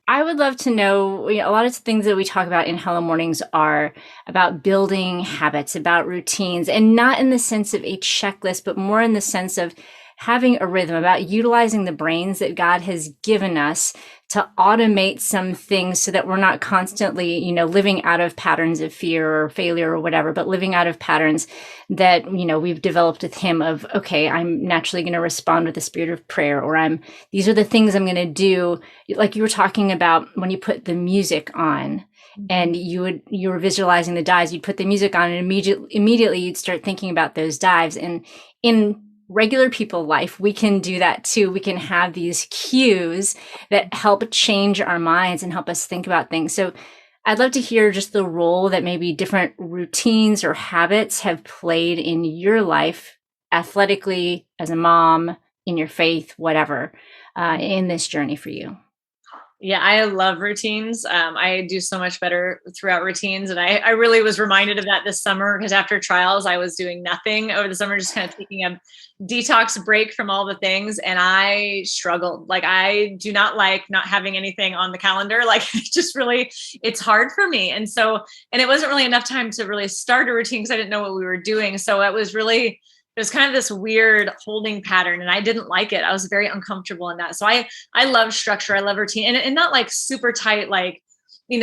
I would love to know, a lot of things that we talk about in Hello Mornings are about building habits, about routines, and not in the sense of a checklist, but more in the sense of having a rhythm, about utilizing the brains that God has given us to automate some things so that we're not constantly, living out of patterns of fear or failure or whatever, but living out of patterns that, we've developed with Him of, okay, I'm naturally going to respond with the spirit of prayer, or these are the things I'm going to do. Like you were talking about when you put the music on and you were visualizing the dives, you'd put the music on and immediately you'd start thinking about those dives. And in regular people life, we can do that too. We can have these cues that help change our minds and help us think about things. So I'd love to hear just the role that maybe different routines or habits have played in your life, athletically, as a mom, in your faith, whatever, in this journey for you. Yeah, I love routines. I do so much better throughout routines. And I really was reminded of that this summer because after trials, I was doing nothing over the summer, just kind of taking a detox break from all the things. And I struggled. Like, I do not like not having anything on the calendar. Like, it's hard for me. And it wasn't really enough time to really start a routine because I didn't know what we were doing. So it was kind of this weird holding pattern and I didn't like it. I was very uncomfortable in that. So I love structure. I love routine and not like super tight. Like,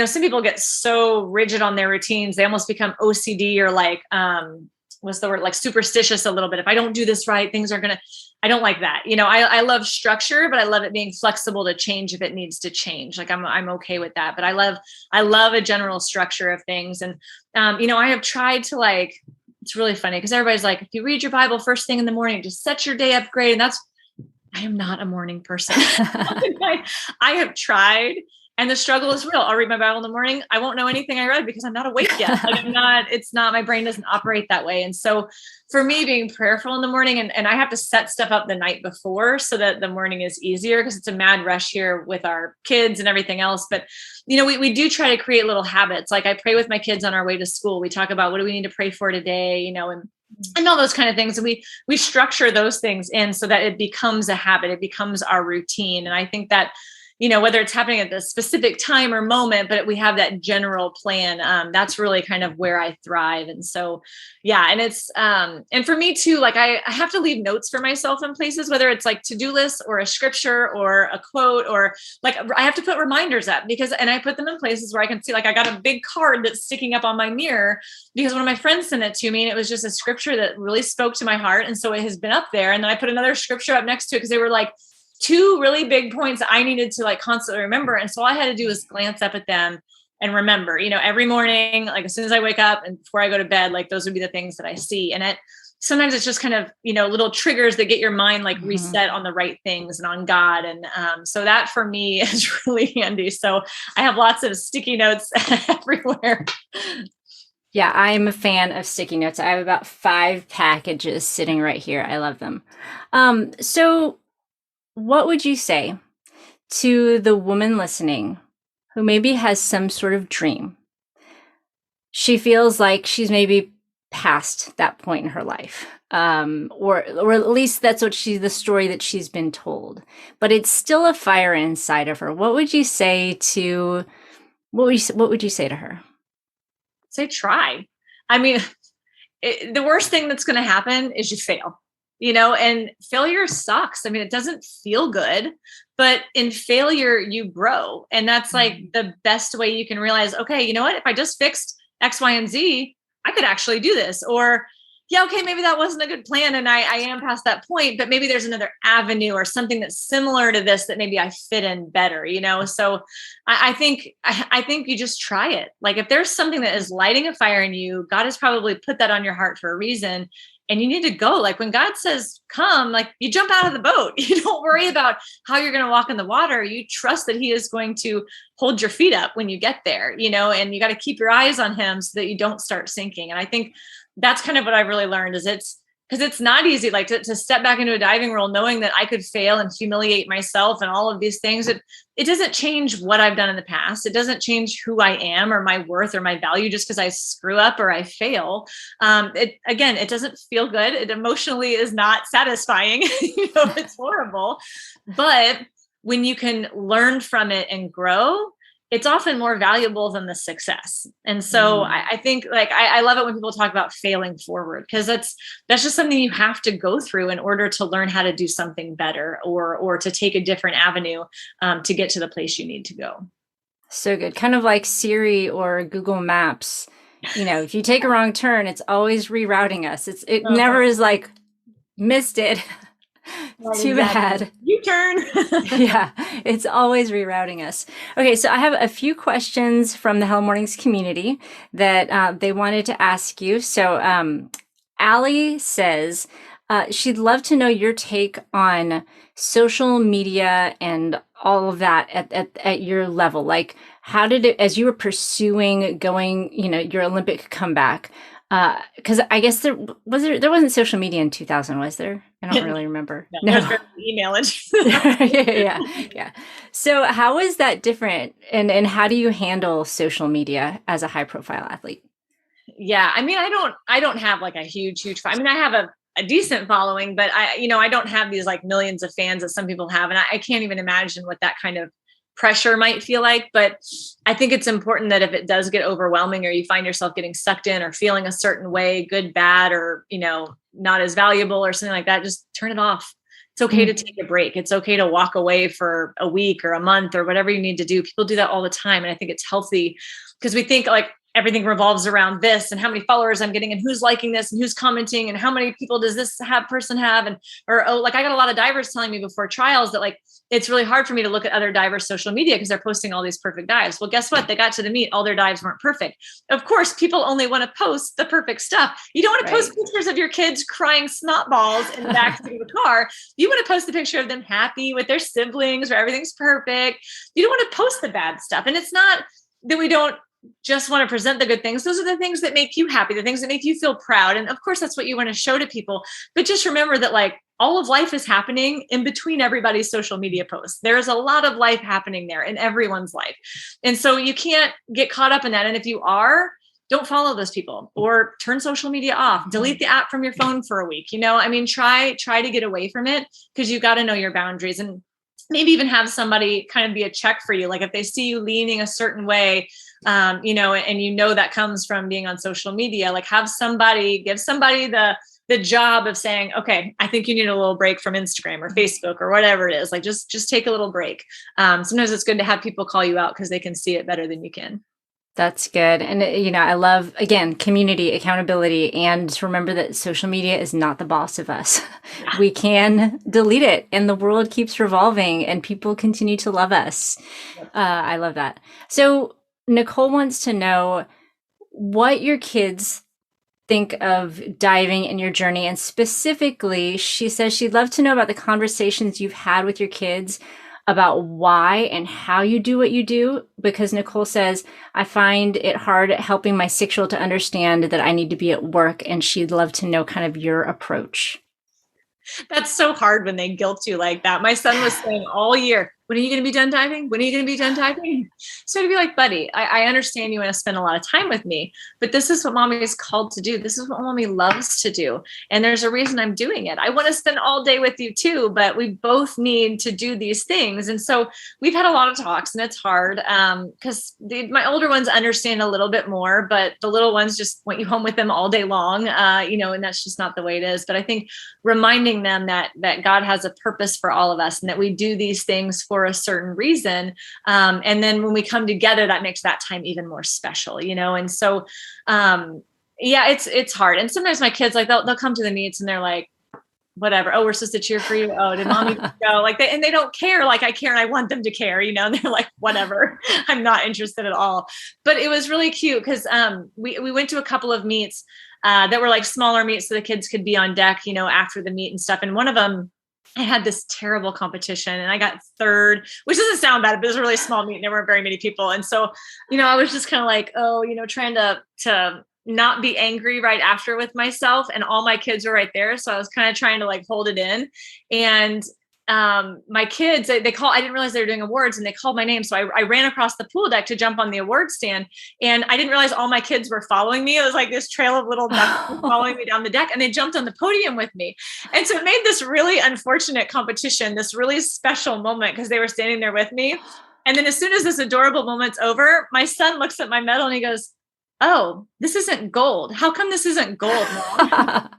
some people get so rigid on their routines. They almost become OCD or like, what's the word? Like superstitious a little bit. If I don't do this right, I don't like that. I love structure, but I love it being flexible to change if it needs to change. Like I'm okay with that, but I love a general structure of things. And, I have tried to it's really funny because everybody's like, if you read your Bible first thing in the morning, just set your day up great. And I am not a morning person. I have tried and the struggle is real. I'll read my Bible in the morning. I won't know anything I read because I'm not awake yet. My brain doesn't operate that way. And so for me, being prayerful in the morning and I have to set stuff up the night before so that the morning is easier because it's a mad rush here with our kids and everything else. But, we do try to create little habits. Like I pray with my kids on our way to school. We talk about what do we need to pray for today, and all those kind of things. And we structure those things in so that it becomes a habit. It becomes our routine. And I think that, whether it's happening at the specific time or moment, but we have that general plan. That's really kind of where I thrive. And so, yeah. And it's, and for me too, like I have to leave notes for myself in places, whether it's like to-do lists or a scripture or a quote, or like I have to put reminders up and I put them in places where I can see, like I got a big card that's sticking up on my mirror because one of my friends sent it to me and it was just a scripture that really spoke to my heart. And so it has been up there. And then I put another scripture up next to it because they were like, two really big points that I needed to constantly remember. And so all I had to do was glance up at them and remember, every morning, like as soon as I wake up and before I go to bed, like those would be the things that I see. And sometimes it's just kind of, little triggers that get your mind reset on the right things and on God. And so that for me is really handy. So I have lots of sticky notes everywhere. Yeah, I'm a fan of sticky notes. I have about 5 packages sitting right here. I love them. So what would you say to the woman listening who maybe has some sort of dream? She feels like she's maybe past that point in her life, or at least that's the story that she's been told. But it's still a fire inside of her. What would you say to her? Say try. I mean, the worst thing that's going to happen is you fail. And failure sucks. I mean, it doesn't feel good, but in failure, you grow. And that's the best way you can realize, okay, you know what? If I just fixed X, Y, and Z, I could actually do this. Or, yeah, okay, maybe that wasn't a good plan. And I am past that point, but maybe there's another avenue or something that's similar to this that maybe I fit in better, So I think you just try it. Like if there's something that is lighting a fire in you, God has probably put that on your heart for a reason. And you need to go. Like when God says, come, like you jump out of the boat. You don't worry about how you're going to walk in the water. You trust that he is going to hold your feet up when you get there, and you got to keep your eyes on him so that you don't start sinking. And I think that's kind of what I've really learned is because it's not easy, like to step back into a diving role, knowing that I could fail and humiliate myself and all of these things. It doesn't change what I've done in the past. It doesn't change who I am or my worth or my value just because I screw up or I fail. It doesn't feel good. It emotionally is not satisfying. It's horrible, but when you can learn from it and grow, it's often more valuable than the success. And so I think like, I love it when people talk about failing forward, because that's just something you have to go through in order to learn how to do something better, or to take a different avenue to get to the place you need to go. So good. Kind of like Siri or Google Maps. If you take a wrong turn, it's always rerouting us. It never is like, missed it. Too bad. U-turn. Yeah, it's always rerouting us. Okay, so I have a few questions from the Hello Mornings community that they wanted to ask you. So Allie says she'd love to know your take on social media and all of that at your level. Like, how did it, as you were pursuing going, your Olympic comeback, because I guess there wasn't social media in 2000, was there? I don't really remember. No. Email it. Yeah. So how is that different? And how do you handle social media as a high profile athlete? Yeah. I mean, I don't have like a huge, I mean, I have a decent following, but I don't have these like millions of fans that some people have. And I can't even imagine what that kind of pressure might feel like. But I think it's important that if it does get overwhelming, or you find yourself getting sucked in or feeling a certain way, good, bad, or, not as valuable or something like that, just turn it off. It's okay to take a break. It's okay to walk away for a week or a month or whatever you need to do. People do that all the time. And I think it's healthy, because we think like everything revolves around this and how many followers I'm getting and who's liking this and who's commenting and how many people does this person have. And, like I got a lot of divers telling me before trials that like, it's really hard for me to look at other divers' social media because they're posting all these perfect dives. Well, guess what? They got to the meet, all their dives weren't perfect. Of course, people only want to post the perfect stuff. You don't want to post pictures of your kids crying snot balls in the backseat of the car. You want to post the picture of them happy with their siblings where everything's perfect. You don't want to post the bad stuff. And it's not that we don't just want to present the good things. Those are the things that make you happy, the things that make you feel proud. And of course, that's what you want to show to people. But just remember that like all of life is happening in between everybody's social media posts. There's a lot of life happening there in everyone's life. And so you can't get caught up in that. And if you are, don't follow those people or turn social media off, delete the app from your phone for a week. I mean, try to get away from it, because you got to know your boundaries, and maybe even have somebody kind of be a check for you. Like if they see you leaning a certain way, and that comes from being on social media, like give somebody the job of saying, okay, I think you need a little break from Instagram or Facebook or whatever it is. Like just take a little break. Sometimes it's good to have people call you out because they can see it better than you can. That's good. And, I love, again, community, accountability, and remember that social media is not the boss of us. Yeah. We can delete it, and the world keeps revolving, and people continue to love us. Yep. I love that. So Nicole wants to know what your kids think of diving in your journey. And specifically, she says she'd love to know about the conversations you've had with your kids about why and how you do what you do, because Nicole says, I find it hard helping my 6-year-old to understand that I need to be at work, and she'd love to know kind of your approach. That's so hard when they guilt you like that. My son was saying all year, when are you going to be done diving? When are you going to be done diving? So to be like, buddy, I understand you want to spend a lot of time with me, but this is what mommy is called to do. This is what mommy loves to do. And there's a reason I'm doing it. I want to spend all day with you too, but we both need to do these things. And so we've had a lot of talks, and it's hard because my older ones understand a little bit more, but the little ones just want you home with them all day long, and that's just not the way it is. But I think reminding them that God has a purpose for all of us, and that we do these things for a certain reason. And then when we come together, that makes that time even more special, And so, it's hard. And sometimes my kids, like they'll come to the meets and they're like, whatever. Oh, we're supposed to cheer for you. Oh, did mommy go? Like and they don't care. Like I care, and I want them to care, and they're like, whatever, I'm not interested at all. But it was really cute because we went to a couple of meets that were like smaller meets so the kids could be on deck, after the meet and stuff. And one of them, I had this terrible competition and I got third, which doesn't sound bad, but it was a really small meet and there weren't very many people. And so, I was just kind of like, trying to not be angry right after with myself, and all my kids were right there. So I was kind of trying to like hold it in. And my kids, I didn't realize they were doing awards, and they called my name. So I ran across the pool deck to jump on the award stand, and I didn't realize all my kids were following me. It was like this trail of little ducks following me down the deck, and they jumped on the podium with me. And so it made this really unfortunate competition, this really special moment, because they were standing there with me. And then as soon as this adorable moment's over, my son looks at my medal and he goes, "Oh, this isn't gold. How come this isn't gold, Mom?"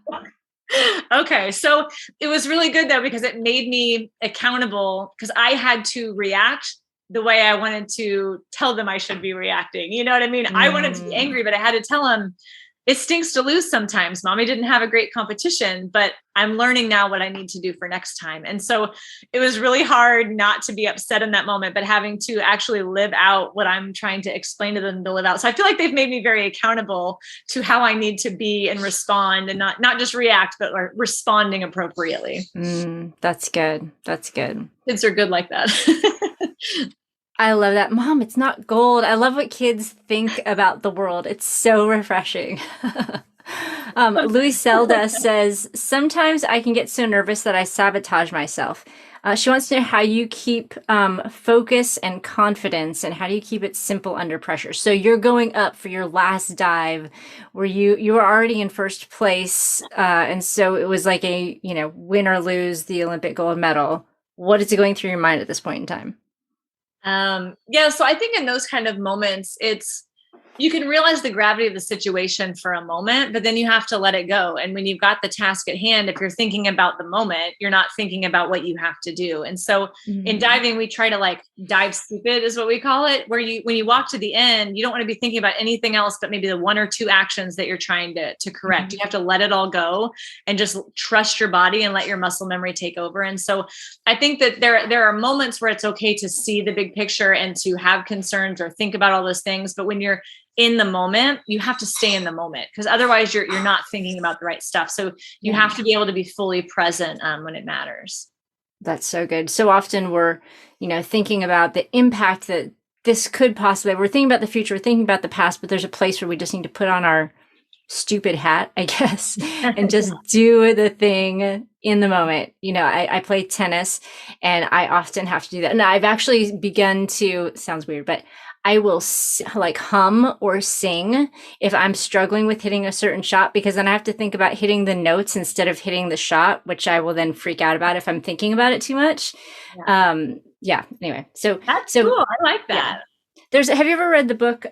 Okay. So it was really good though, because it made me accountable, because I had to react the way I wanted to tell them I should be reacting. You know what I mean? I wanted to be angry, but I had to tell them, it stinks to lose sometimes. Mommy didn't have a great competition, but I'm learning now what I need to do for next time. And so it was really hard not to be upset in that moment, but having to actually live out what I'm trying to explain to them to live out. So I feel like they've made me very accountable to how I need to be and respond, and not just react, but responding appropriately. That's good. That's good. Kids are good like that. I love that. Mom, it's not gold. I love what kids think about the world. It's so refreshing. Louis Selda says, sometimes I can get so nervous that I sabotage myself. She wants to know how you keep focus and confidence, and how do you keep it simple under pressure? So you're going up for your last dive where you were already in first place. And so it was like a, win or lose the Olympic gold medal. What is going through your mind at this point in time? So I think in those kind of moments, you can realize the gravity of the situation for a moment, but then you have to let it go. And when you've got the task at hand, if you're thinking about the moment, you're not thinking about what you have to do. And so in diving, we try to dive stupid is what we call it, where when you walk to the end, you don't want to be thinking about anything else, but maybe the one or two actions that you're trying to correct. You have to let it all go and just trust your body and let your muscle memory take over. And so I think that there are moments where it's okay to see the big picture and to have concerns or think about all those things. But when you're in the moment, you have to stay in the moment, because otherwise you're not thinking about the right stuff. So you have to be able to be fully present when it matters. That's so good. So often we're, thinking about the impact that this could possibly, we're thinking about the future, we're thinking about the past, but there's a place where we just need to put on our stupid hat, I guess, and just do the thing in the moment. I play tennis, and I often have to do that. And I've actually begun to, sounds weird, but I will hum or sing if I'm struggling with hitting a certain shot, because then I have to think about hitting the notes instead of hitting the shot, which I will then freak out about if I'm thinking about it too much. Anyway, so that's cool. I like that. Yeah. Have you ever read the book,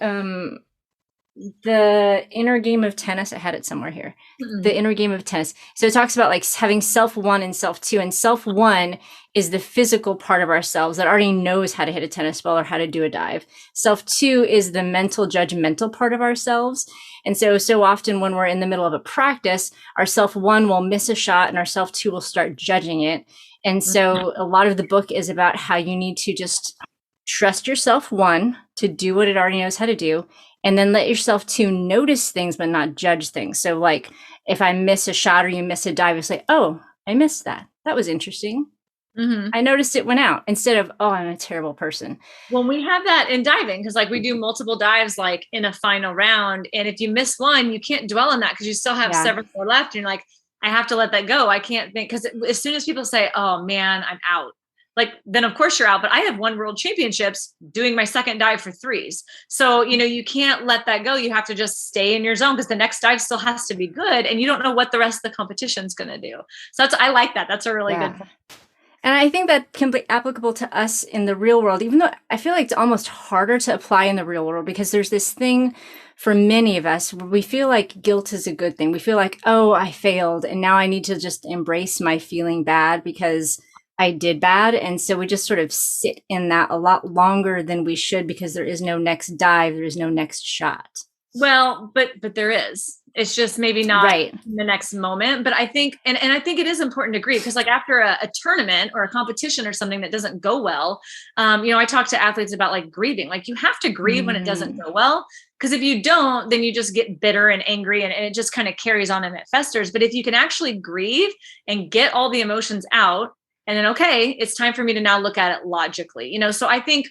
The Inner Game of Tennis? I had it somewhere here. The Inner Game of Tennis. So it talks about having self one and self two, and self one is the physical part of ourselves that already knows how to hit a tennis ball or how to do a dive. Self two is the mental, judgmental part of ourselves. And so often when we're in the middle of a practice, our self one will miss a shot and our self two will start judging it. And so a lot of the book is about how you need to just trust yourself one to do what it already knows how to do, and then let yourself two notice things but not judge things. So if I miss a shot or you miss a dive, you say, "Oh, I missed that. That was interesting. I noticed it went out," instead of, "Oh, I'm a terrible person." Well, we have that in diving, because we do multiple dives in a final round. And if you miss one, you can't dwell on that, because you still have several more left. And you're like, I have to let that go. I can't think, because as soon as people say, "Oh man, I'm out," then of course you're out. But I have won world championships doing my second dive for threes. So, you can't let that go. You have to just stay in your zone, because the next dive still has to be good. And you don't know what the rest of the competition's going to do. So I like that. That's a really good point. And I think that can be applicable to us in the real world, even though I feel like it's almost harder to apply in the real world, because there's this thing for many of us where we feel like guilt is a good thing. We feel like, "Oh, I failed, and now I need to just embrace my feeling bad because I did bad." And so we just sort of sit in that a lot longer than we should, because there is no next dive, there is no next shot. Well, but there is. It's just maybe not in the next moment. But I think, and I think it is important to grieve, because after a tournament or a competition or something that doesn't go well, I talk to athletes about grieving. You have to grieve when it doesn't go well, because if you don't, then you just get bitter and angry, and it just kind of carries on and it festers. But if you can actually grieve and get all the emotions out, and then, okay, it's time for me to now look at it logically, so I think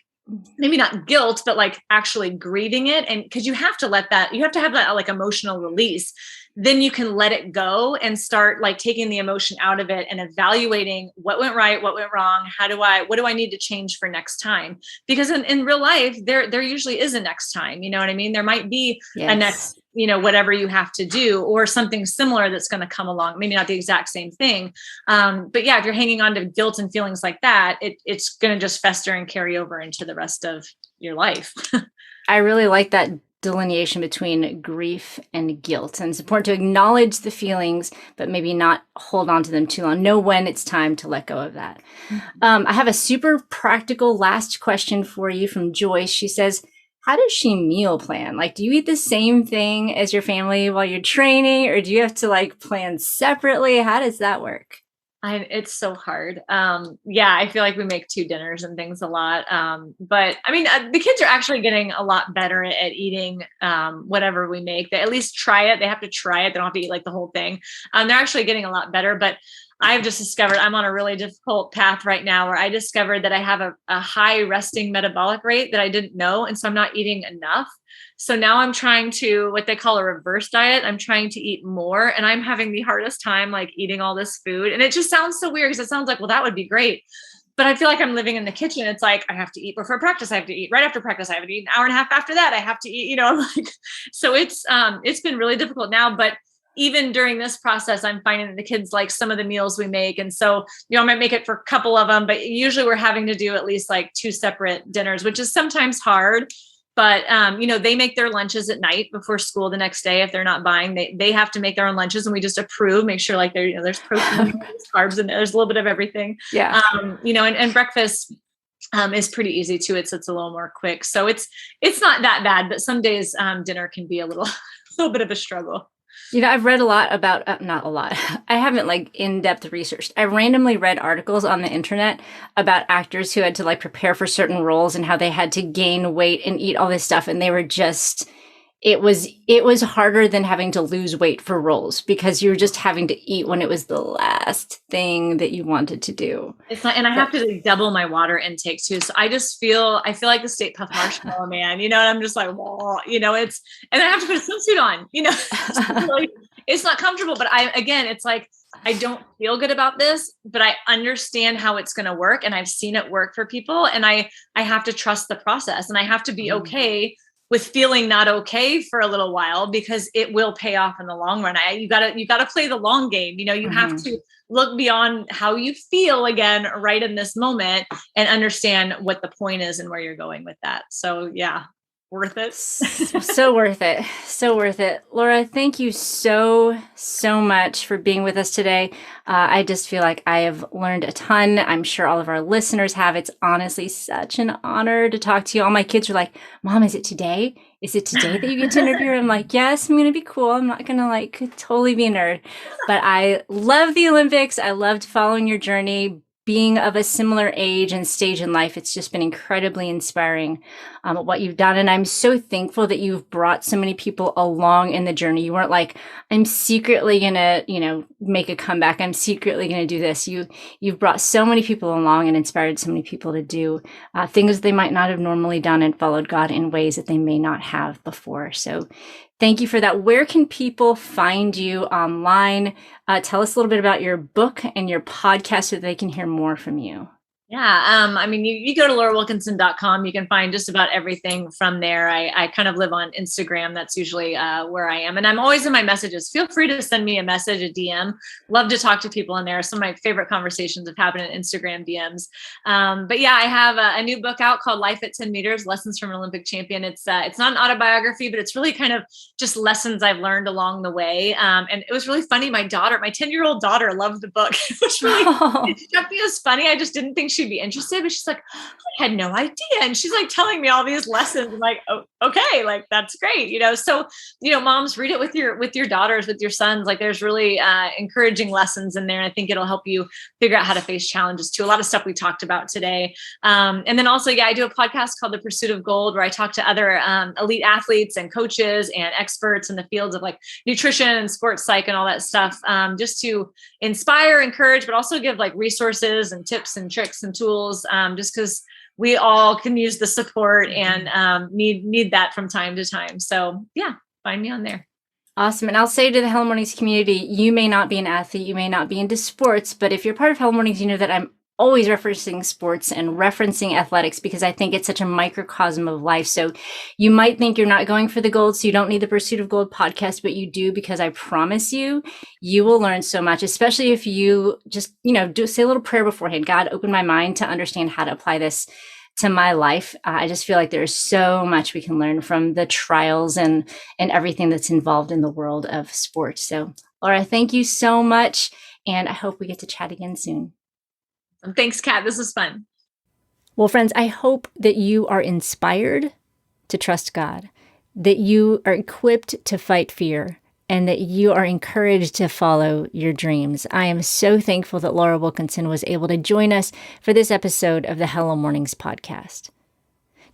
maybe not guilt, but actually grieving it. And because you have to have that emotional release, then you can let it go and start like taking the emotion out of it and evaluating what went right, what went wrong. What do I need to change for next time? Because in real life, there usually is a next time, you know what I mean? There might be a next, whatever you have to do, or something similar that's going to come along, maybe not the exact same thing. But yeah, if you're hanging on to guilt and feelings like that, it's going to just fester and carry over into the rest of your life. I really like that delineation between grief and guilt. And it's important to acknowledge the feelings, but maybe not hold on to them too long. Know when it's time to let go of that. I have a super practical last question for you from Joyce. She says, how does she meal plan? Like, do you eat the same thing as your family while you're training, or do you have to like plan separately? How does that work? It's so hard. Yeah, I feel like we make 2 dinners and things a lot. But I mean, the kids are actually getting a lot better at eating whatever we make. They at least try it. They have to try it. They don't have to eat like the whole thing. They're actually getting a lot better. But I've just discovered I'm on a really difficult path right now where I discovered that I have a high resting metabolic rate that I didn't know. And so I'm not eating enough. So now I'm trying to, what they call a reverse diet. I'm trying to eat more, and I'm having the hardest time like eating all this food. And it just sounds so weird because it sounds like, well, that would be great. But I feel like I'm living in the kitchen. It's like, I have to eat before practice. I have to eat right after practice. I have to eat an hour and a half after that. I have to eat, I'm like, so it's been really difficult now, but even during this process, I'm finding that the kids like some of the meals we make. And so, I might make it for a couple of them, but usually we're having to do at least like 2 separate dinners, which is sometimes hard. But, they make their lunches at night before school the next day. If they're not buying, they have to make their own lunches, and we just approve, make sure like there's protein, there's carbs, and there's a little bit of everything. Yeah. And breakfast is pretty easy too. It's a little more quick. So it's not that bad, but some days dinner can be a little bit of a struggle. I've read a lot about, not a lot. I haven't like in-depth researched. I randomly read articles on the internet about actors who had to like prepare for certain roles and how they had to gain weight and eat all this stuff. And they were just, it was harder than having to lose weight for roles, because you were just having to eat when it was the last thing that you wanted to do. It's not, and I have to like double my water intake too. So I feel like the State Puft Marshmallow Man, and I'm just like, whoa, and I have to put a swimsuit on, it's not comfortable, but it's like, I don't feel good about this, but I understand how it's going to work. And I've seen it work for people, and I have to trust the process, and I have to be okay with feeling not okay for a little while, because it will pay off in the long run. You gotta play the long game. You have to look beyond how you feel again, right in this moment, and understand what the point is and where you're going with that. So yeah, worth it. So worth it. So worth it. Laura, thank you so much for being with us today. I just feel like I have learned a ton. I'm sure all of our listeners have. It's honestly such an honor to talk to you. All my kids are like, Mom, is it today? Is it today that you get to interview? I'm like, yes, I'm going to be cool. I'm not going to like totally be a nerd, but I love the Olympics. I loved following your journey. Being of a similar age and stage in life, it's just been incredibly inspiring what you've done. And I'm so thankful that you've brought so many people along in the journey. You weren't like, I'm secretly going to, make a comeback. I'm secretly going to do this. You've brought so many people along and inspired so many people to do things they might not have normally done, and followed God in ways that they may not have before. So thank you for that. Where can people find you online? Tell us a little bit about your book and your podcast so that they can hear more from you. Yeah. You go to laurawilkinson.com. You can find just about everything from there. I kind of live on Instagram. That's usually where I am. And I'm always in my messages. Feel free to send me a message, a DM. Love to talk to people in there. Some of my favorite conversations have happened in Instagram DMs. But yeah, I have a new book out called Life at 10 Meters, Lessons from an Olympic Champion. It's not an autobiography, but it's really kind of just lessons I've learned along the way. And it was really funny. My 10-year-old daughter loved the book. It was really, it struck me as funny. I just didn't think she'd be interested, but she's like, I had no idea. And she's like telling me all these lessons. I'm like, oh, okay, like that's great. So, moms, read it with your daughters, with your sons. Like there's really encouraging lessons in there. I think it'll help you figure out how to face challenges too. A lot of stuff we talked about today. And then also, I do a podcast called The Pursuit of Gold, where I talk to other elite athletes and coaches and experts in the fields of like nutrition and sports psych and all that stuff, just to inspire, encourage, but also give like resources and tips and tricks and tools, just because we all can use the support and need that from time to time. So yeah, find me on there. Awesome. And I'll say to the Hello Mornings community, you may not be an athlete, you may not be into sports, but if you're part of Hello Mornings, you know that I'm always referencing sports and referencing athletics because I think it's such a microcosm of life. So you might think you're not going for the gold, so you don't need the Pursuit of Gold podcast, but you do, because I promise you, you will learn so much, especially if you just, do say a little prayer beforehand. God, open my mind to understand how to apply this to my life. I just feel like there's so much we can learn from the trials and everything that's involved in the world of sports. So, Laura, thank you so much. And I hope we get to chat again soon. Thanks, Kat. This was fun. Well, friends, I hope that you are inspired to trust God, that you are equipped to fight fear, and that you are encouraged to follow your dreams. I am so thankful that Laura Wilkinson was able to join us for this episode of the Hello Mornings podcast.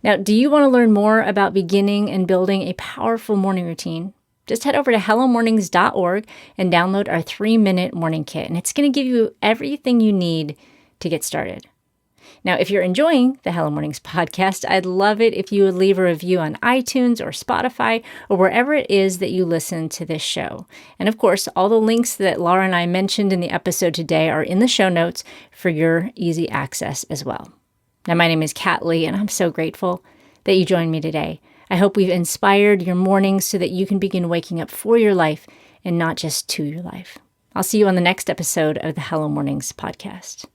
Now, do you want to learn more about beginning and building a powerful morning routine? Just head over to hellomornings.org and download our 3-minute morning kit, and it's going to give you everything you need to get started. Now, if you're enjoying the Hello Mornings podcast, I'd love it if you would leave a review on iTunes or Spotify or wherever it is that you listen to this show. And of course, all the links that Laura and I mentioned in the episode today are in the show notes for your easy access as well. Now, my name is Kat Lee, and I'm so grateful that you joined me today. I hope we've inspired your mornings so that you can begin waking up for your life and not just to your life. I'll see you on the next episode of the Hello Mornings podcast.